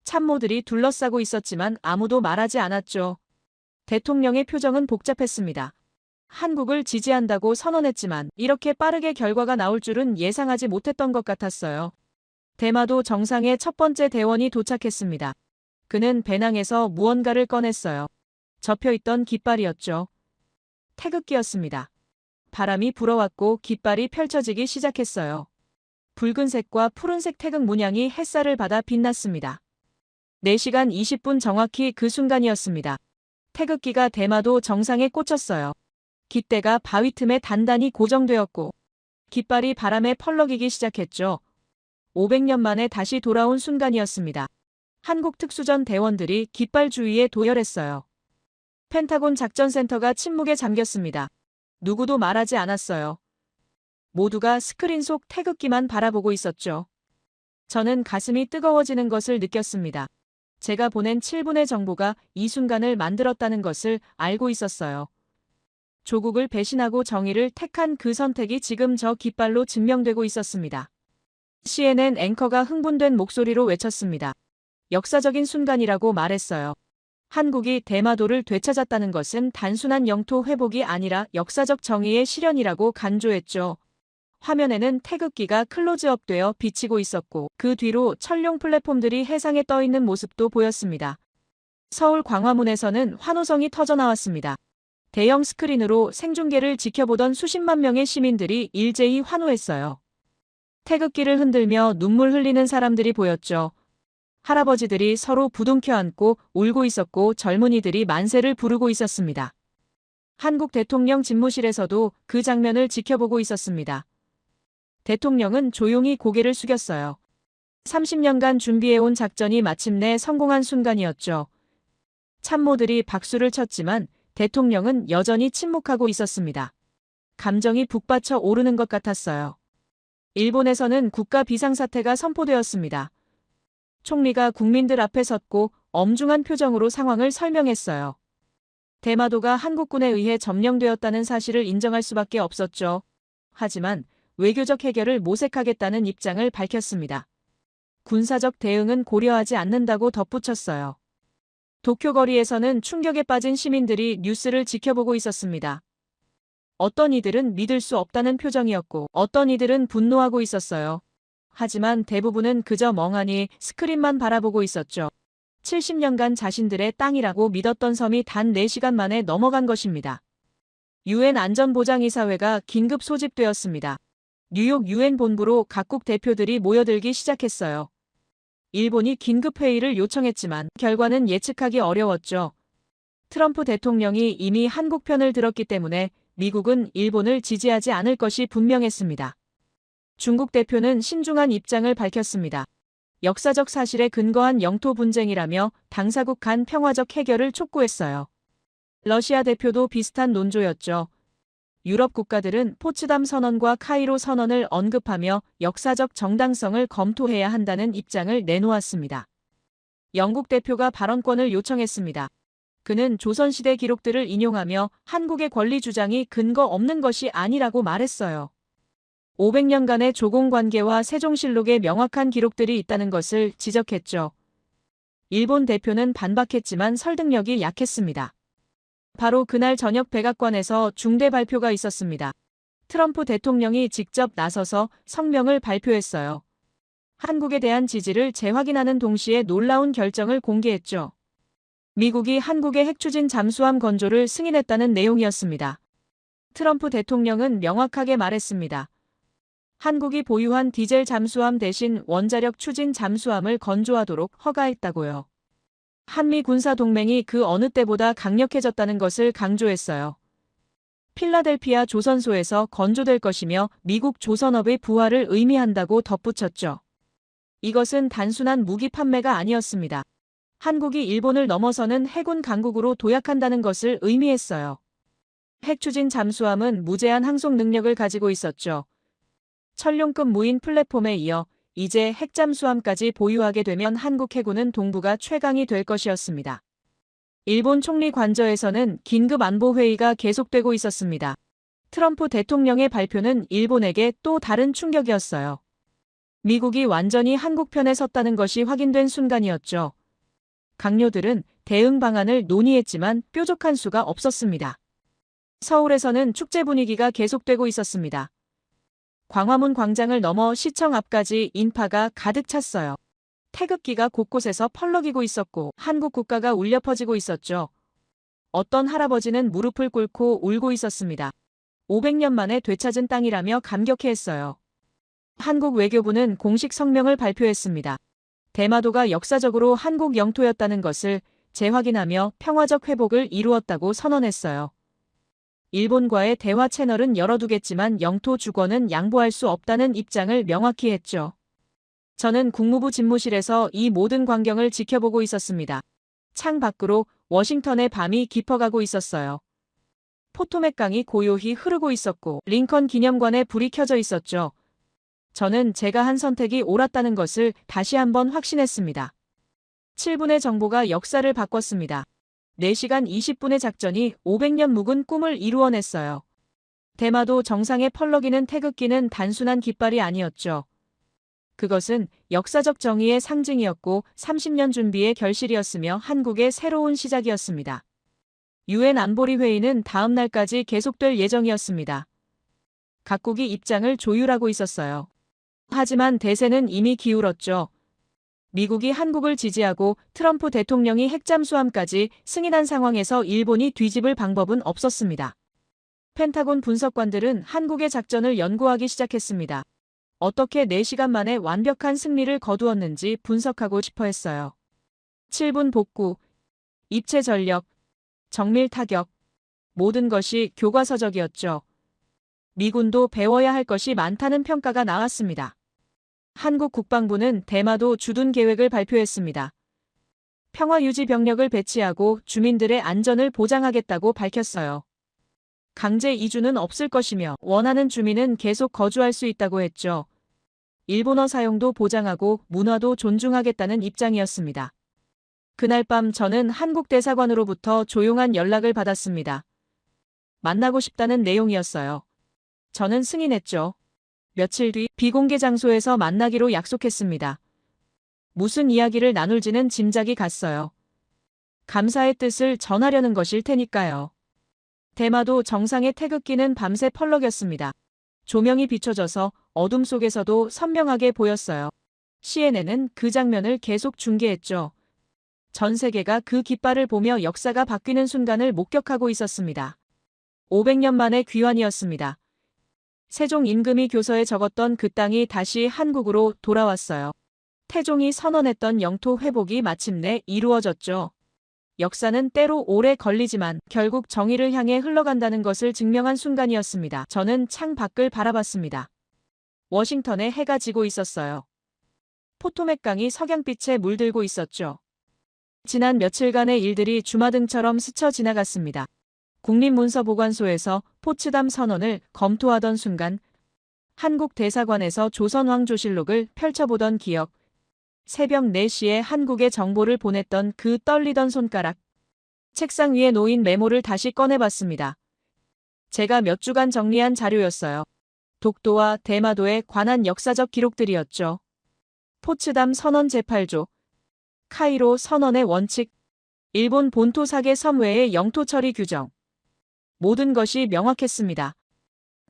참모들이 둘러싸고 있었지만 아무도 말하지 않았죠. 대통령의 표정은 복잡했습니다. 한국을 지지한다고 선언했지만 이렇게 빠르게 결과가 나올 줄은 예상하지 못했던 것 같았어요. 대마도 정상의 첫 번째 대원이 도착했습니다. 그는 배낭에서 무언가를 꺼냈어요. 접혀있던 깃발이었죠. 태극기였습니다. 바람이 불어왔고 깃발이 펼쳐지기 시작했어요. 붉은색과 푸른색 태극 문양이 햇살을 받아 빛났습니다. 4시간 20분 정확히 그 순간이었습니다. 태극기가 대마도 정상에 꽂혔어요. 깃대가 바위 틈에 단단히 고정되었고 깃발이 바람에 펄럭이기 시작했죠. 500년 만에 다시 돌아온 순간이었습니다. 한국 특수전 대원들이 깃발 주위에 도열했어요. 펜타곤 작전센터가 침묵에 잠겼습니다. 누구도 말하지 않았어요. 모두가 스크린 속 태극기만 바라보고 있었죠. 저는 가슴이 뜨거워지는 것을 느꼈습니다. 제가 보낸 7분의 정보가 이 순간을 만들었다는 것을 알고 있었어요. 조국을 배신하고 정의를 택한 그 선택이 지금 저 깃발로 증명되고 있었습니다. CNN 앵커가 흥분된 목소리로 외쳤습니다. 역사적인 순간이라고 말했어요. 한국이 대마도를 되찾았다는 것은 단순한 영토 회복이 아니라 역사적 정의의 실현이라고 간조했죠. 화면에는 태극기가 클로즈업되어 비치고 있었고 그 뒤로 철룡 플랫폼들이 해상에 떠있는 모습도 보였습니다. 서울 광화문에서는 환호성이 터져나왔습니다. 대형 스크린으로 생중계를 지켜보던 수십만 명의 시민들이 일제히 환호했어요. 태극기를 흔들며 눈물 흘리는 사람들이 보였죠. 할아버지들이 서로 부둥켜 안고 울고 있었고 젊은이들이 만세를 부르고 있었습니다. 한국 대통령 집무실에서도 그 장면을 지켜보고 있었습니다. 대통령은 조용히 고개를 숙였어요. 30년간 준비해온 작전이 마침내 성공한 순간이었죠. 참모들이 박수를 쳤지만 대통령은 여전히 침묵하고 있었습니다. 감정이 북받쳐 오르는 것 같았어요. 일본에서는 국가 비상사태가 선포되었습니다. 총리가 국민들 앞에 섰고 엄중한 표정으로 상황을 설명했어요. 대마도가 한국군에 의해 점령되었다는 사실을 인정할 수밖에 없었죠. 하지만 외교적 해결을 모색하겠다는 입장을 밝혔습니다. 군사적 대응은 고려하지 않는다고 덧붙였어요. 도쿄 거리에서는 충격에 빠진 시민들이 뉴스를 지켜보고 있었습니다. 어떤 이들은 믿을 수 없다는 표정이었고 어떤 이들은 분노하고 있었어요. 하지만 대부분은 그저 멍하니 스크린만 바라보고 있었죠. 70년간 자신들의 땅이라고 믿었던 섬이 단 4시간 만에 넘어간 것입니다. UN 안전보장이사회가 긴급 소집되었습니다. 뉴욕 UN 본부로 각국 대표들이 모여들기 시작했어요. 일본이 긴급회의를 요청했지만 결과는 예측하기 어려웠죠. 트럼프 대통령이 이미 한국 편을 들었기 때문에 미국은 일본을 지지하지 않을 것이 분명했습니다. 중국 대표는 신중한 입장을 밝혔습니다. 역사적 사실에 근거한 영토 분쟁이라며 당사국 간 평화적 해결을 촉구했어요. 러시아 대표도 비슷한 논조였죠. 유럽 국가들은 포츠담 선언과 카이로 선언을 언급하며 역사적 정당성을 검토해야 한다는 입장을 내놓았습니다. 영국 대표가 발언권을 요청했습니다. 그는 조선시대 기록들을 인용하며 한국의 권리 주장이 근거 없는 것이 아니라고 말했어요. 500년간의 조공 관계와 세종실록에 명확한 기록들이 있다는 것을 지적했죠. 일본 대표는 반박했지만 설득력이 약했습니다. 바로 그날 저녁 백악관에서 중대 발표가 있었습니다. 트럼프 대통령이 직접 나서서 성명을 발표했어요. 한국에 대한 지지를 재확인하는 동시에 놀라운 결정을 공개했죠. 미국이 한국의 핵추진 잠수함 건조를 승인했다는 내용이었습니다. 트럼프 대통령은 명확하게 말했습니다. 한국이 보유한 디젤 잠수함 대신 원자력 추진 잠수함을 건조하도록 허가했다고요. 한미 군사 동맹이 그 어느 때보다 강력해졌다는 것을 강조했어요. 필라델피아 조선소에서 건조될 것이며 미국 조선업의 부활을 의미한다고 덧붙였죠. 이것은 단순한 무기 판매가 아니었습니다. 한국이 일본을 넘어서는 해군 강국으로 도약한다는 것을 의미했어요. 핵추진 잠수함은 무제한 항속 능력을 가지고 있었죠. 천룡급 무인 플랫폼에 이어 이제 핵잠수함까지 보유하게 되면 한국 해군은 동북아 최강이 될 것이었습니다. 일본 총리 관저에서는 긴급 안보 회의가 계속되고 있었습니다. 트럼프 대통령의 발표는 일본에게 또 다른 충격이었어요. 미국이 완전히 한국 편에 섰다는 것이 확인된 순간이었죠. 강요들은 대응 방안을 논의했지만 뾰족한 수가 없었습니다. 서울에서는 축제 분위기가 계속되고 있었습니다. 광화문 광장을 넘어 시청 앞까지 인파가 가득 찼어요. 태극기가 곳곳에서 펄럭이고 있었고 한국 국가가 울려 퍼지고 있었죠. 어떤 할아버지는 무릎을 꿇고 울고 있었습니다. 500년 만에 되찾은 땅이라며 감격해했어요. 한국 외교부는 공식 성명을 발표했습니다. 대마도가 역사적으로 한국 영토였다는 것을 재확인하며 평화적 회복을 이루었다고 선언했어요. 일본과의 대화 채널은 열어두겠지만 영토 주권은 양보할 수 없다는 입장을 명확히 했죠. 저는 국무부 집무실에서 이 모든 광경을 지켜보고 있었습니다. 창 밖으로 워싱턴의 밤이 깊어가고 있었어요. 포토맥 강이 고요히 흐르고 있었고 링컨 기념관에 불이 켜져 있었죠. 저는 제가 한 선택이 옳았다는 것을 다시 한번 확신했습니다. 7분의 정보가 역사를 바꿨습니다. 4시간 20분의 작전이 500년 묵은 꿈을 이루어냈어요. 대마도 정상에 펄럭이는 태극기는 단순한 깃발이 아니었죠. 그것은 역사적 정의의 상징이었고 30년 준비의 결실이었으며 한국의 새로운 시작이었습니다. 유엔 안보리 회의는 다음 날까지 계속될 예정이었습니다. 각국이 입장을 조율하고 있었어요. 하지만 대세는 이미 기울었죠. 미국이 한국을 지지하고 트럼프 대통령이 핵잠수함까지 승인한 상황에서 일본이 뒤집을 방법은 없었습니다. 펜타곤 분석관들은 한국의 작전을 연구하기 시작했습니다. 어떻게 4시간 만에 완벽한 승리를 거두었는지 분석하고 싶어 했어요. 7분 복구, 입체 전력, 정밀 타격, 모든 것이 교과서적이었죠. 미군도 배워야 할 것이 많다는 평가가 나왔습니다. 한국 국방부는 대마도 주둔 계획을 발표했습니다. 평화유지 병력을 배치하고 주민들의 안전을 보장하겠다고 밝혔어요. 강제 이주는 없을 것이며 원하는 주민은 계속 거주할 수 있다고 했죠. 일본어 사용도 보장하고 문화도 존중하겠다는 입장이었습니다. 그날 밤 저는 한국 대사관으로부터 조용한 연락을 받았습니다. 만나고 싶다는 내용이었어요. 저는 승인했죠. 며칠 뒤 비공개 장소에서 만나기로 약속했습니다. 무슨 이야기를 나눌지는 짐작이 갔어요. 감사의 뜻을 전하려는 것일 테니까요. 대마도 정상의 태극기는 밤새 펄럭였습니다. 조명이 비춰져서 어둠 속에서도 선명하게 보였어요. CNN은 그 장면을 계속 중계했죠. 전 세계가 그 깃발을 보며 역사가 바뀌는 순간을 목격하고 있었습니다. 500년 만의 귀환이었습니다. 세종 임금이 교서에 적었던 그 땅이 다시 한국으로 돌아왔어요. 태종이 선언했던 영토 회복이 마침내 이루어졌죠. 역사는 때로 오래 걸리지만 결국 정의를 향해 흘러간다는 것을 증명한 순간이었습니다. 저는 창 밖을 바라봤습니다. 워싱턴에 해가 지고 있었어요. 포토맥 강이 석양빛에 물들고 있었죠. 지난 며칠간의 일들이 주마등처럼 스쳐 지나갔습니다. 국립문서보관소에서 포츠담 선언을 검토하던 순간 한국 대사관에서 조선왕조실록을 펼쳐보던 기억, 새벽 4시에 한국에 정보를 보냈던 그 떨리던 손가락, 책상 위에 놓인 메모를 다시 꺼내봤습니다. 제가 몇 주간 정리한 자료였어요. 독도와 대마도에 관한 역사적 기록들이었죠. 포츠담 선언 제8조, 카이로 선언의 원칙, 일본 본토 사계 섬 외의 영토 처리 규정. 모든 것이 명확했습니다.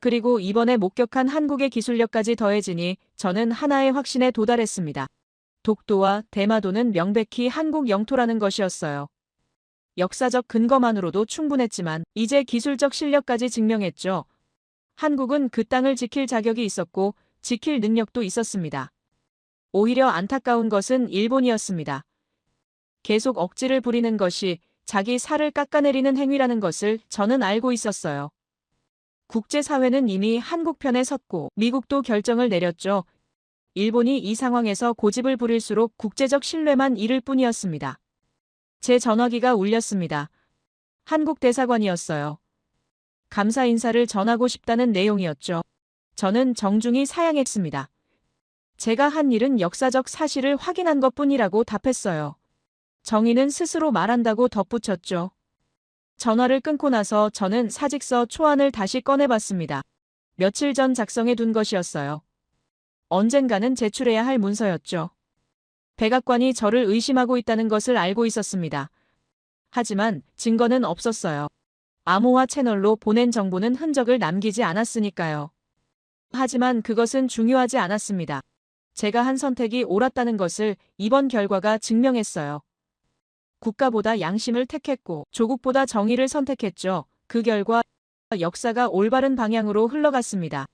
그리고 이번에 목격한 한국의 기술력까지 더해지니 저는 하나의 확신에 도달했습니다. 독도와 대마도는 명백히 한국 영토라는 것이었어요. 역사적 근거만으로도 충분했지만 이제 기술적 실력까지 증명했죠. 한국은 그 땅을 지킬 자격이 있었고 지킬 능력도 있었습니다. 오히려 안타까운 것은 일본이었습니다. 계속 억지를 부리는 것이 자기 살을 깎아내리는 행위라는 것을 저는 알고 있었어요. 국제사회는 이미 한국 편에 섰고 미국도 결정을 내렸죠. 일본이 이 상황에서 고집을 부릴수록 국제적 신뢰만 잃을 뿐이었습니다. 제 전화기가 울렸습니다. 한국 대사관이었어요. 감사 인사를 전하고 싶다는 내용이었죠. 저는 정중히 사양했습니다. 제가 한 일은 역사적 사실을 확인한 것뿐이라고 답했어요. 정의는 스스로 말한다고 덧붙였죠. 전화를 끊고 나서 저는 사직서 초안을 다시 꺼내봤습니다. 며칠 전 작성해 둔 것이었어요. 언젠가는 제출해야 할 문서였죠. 백악관이 저를 의심하고 있다는 것을 알고 있었습니다. 하지만 증거는 없었어요. 암호화 채널로 보낸 정보는 흔적을 남기지 않았으니까요. 하지만 그것은 중요하지 않았습니다. 제가 한 선택이 옳았다는 것을 이번 결과가 증명했어요. 국가보다 양심을 택했고 조국보다 정의를 선택했죠. 그 결과 역사가 올바른 방향으로 흘러갔습니다.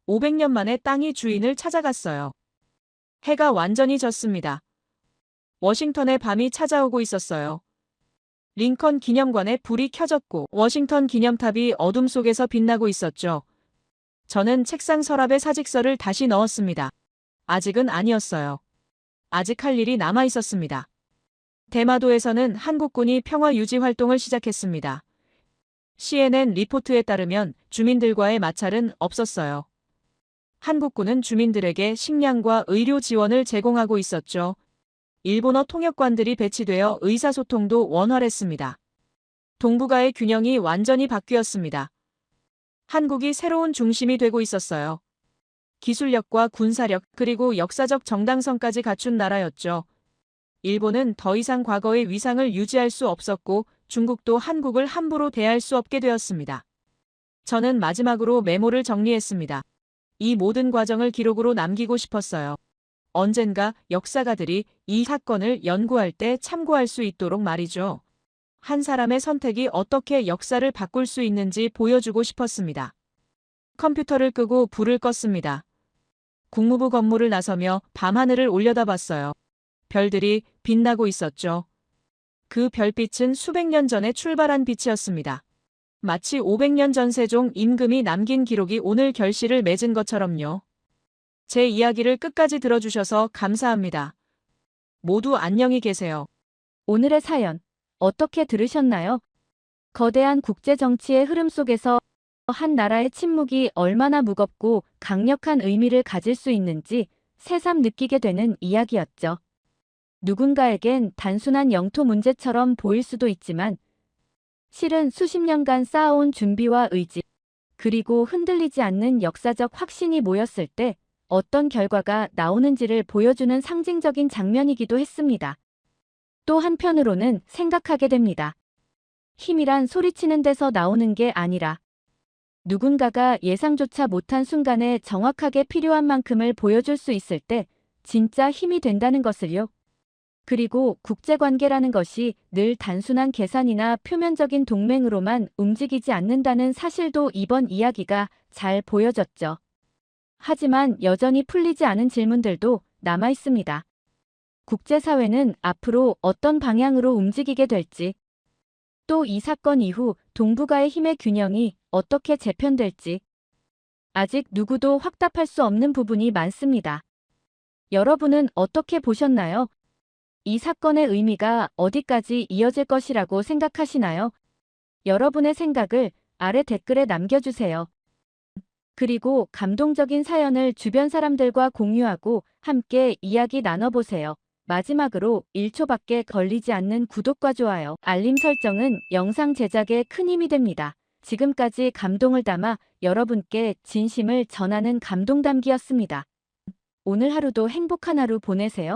500년 만에 땅이 주인을 찾아갔어요. 해가 완전히 졌습니다. 워싱턴의 밤이 찾아오고 있었어요. 링컨 기념관에 불이 켜졌고 워싱턴 기념탑이 어둠 속에서 빛나고 있었죠. 저는 책상 서랍에 사직서를 다시 넣었습니다. 아직은 아니었어요. 아직 할 일이 남아 있었습니다. 대마도에서는 한국군이 평화 유지 활동을 시작했습니다. CNN 리포트에 따르면 주민들과의 마찰은 없었어요. 한국군은 주민들에게 식량과 의료 지원을 제공하고 있었죠. 일본어 통역관들이 배치되어 의사소통도 원활했습니다. 동북아의 균형이 완전히 바뀌었습니다. 한국이 새로운 중심이 되고 있었어요. 기술력과 군사력 그리고 역사적 정당성까지 갖춘 나라였죠. 일본은 더 이상 과거의 위상을 유지할 수 없었고 중국도 한국을 함부로 대할 수 없게 되었습니다. 저는 마지막으로 메모를 정리했습니다. 이 모든 과정을 기록으로 남기고 싶었어요. 언젠가 역사가들이 이 사건을 연구할 때 참고할 수 있도록 말이죠. 한 사람의 선택이 어떻게 역사를 바꿀 수 있는지 보여주고 싶었습니다. 컴퓨터를 끄고 불을 껐습니다. 국무부 건물을 나서며 밤하늘을 올려다봤어요. 별들이 빛나고 있었죠. 그 별빛은 수백 년 전에 출발한 빛이었습니다. 마치 500년 전 세종 임금이 남긴 기록이 오늘 결실을 맺은 것처럼요. 제 이야기를 끝까지 들어주셔서 감사합니다. 모두 안녕히 계세요. 오늘의 사연 어떻게 들으셨나요? 거대한 국제 정치의 흐름 속에서 한 나라의 침묵이 얼마나 무겁고 강력한 의미를 가질 수 있는지 새삼 느끼게 되는 이야기였죠. 누군가에겐 단순한 영토 문제처럼 보일 수도 있지만 실은 수십 년간 쌓아온 준비와 의지, 그리고 흔들리지 않는 역사적 확신이 모였을 때 어떤 결과가 나오는지를 보여주는 상징적인 장면이기도 했습니다. 또 한편으로는 생각하게 됩니다. 힘이란 소리치는 데서 나오는 게 아니라 누군가가 예상조차 못한 순간에 정확하게 필요한 만큼을 보여줄 수 있을 때 진짜 힘이 된다는 것을요. 그리고 국제관계라는 것이 늘 단순한 계산이나 표면적인 동맹으로만 움직이지 않는다는 사실도 이번 이야기가 잘 보여줬죠. 하지만 여전히 풀리지 않은 질문들도 남아 있습니다. 국제사회는 앞으로 어떤 방향으로 움직이게 될지, 또 이 사건 이후 동북아의 힘의 균형이 어떻게 재편될지, 아직 누구도 확답할 수 없는 부분이 많습니다. 여러분은 어떻게 보셨나요? 이 사건의 의미가 어디까지 이어질 것이라고 생각하시나요? 여러분의 생각을 아래 댓글에 남겨주세요. 그리고 감동적인 사연을 주변 사람들과 공유하고 함께 이야기 나눠보세요. 마지막으로 1초밖에 걸리지 않는 구독과 좋아요, 알림 설정은 영상 제작에 큰 힘이 됩니다. 지금까지 감동을 담아 여러분께 진심을 전하는 감동담기였습니다. 오늘 하루도 행복한 하루 보내세요.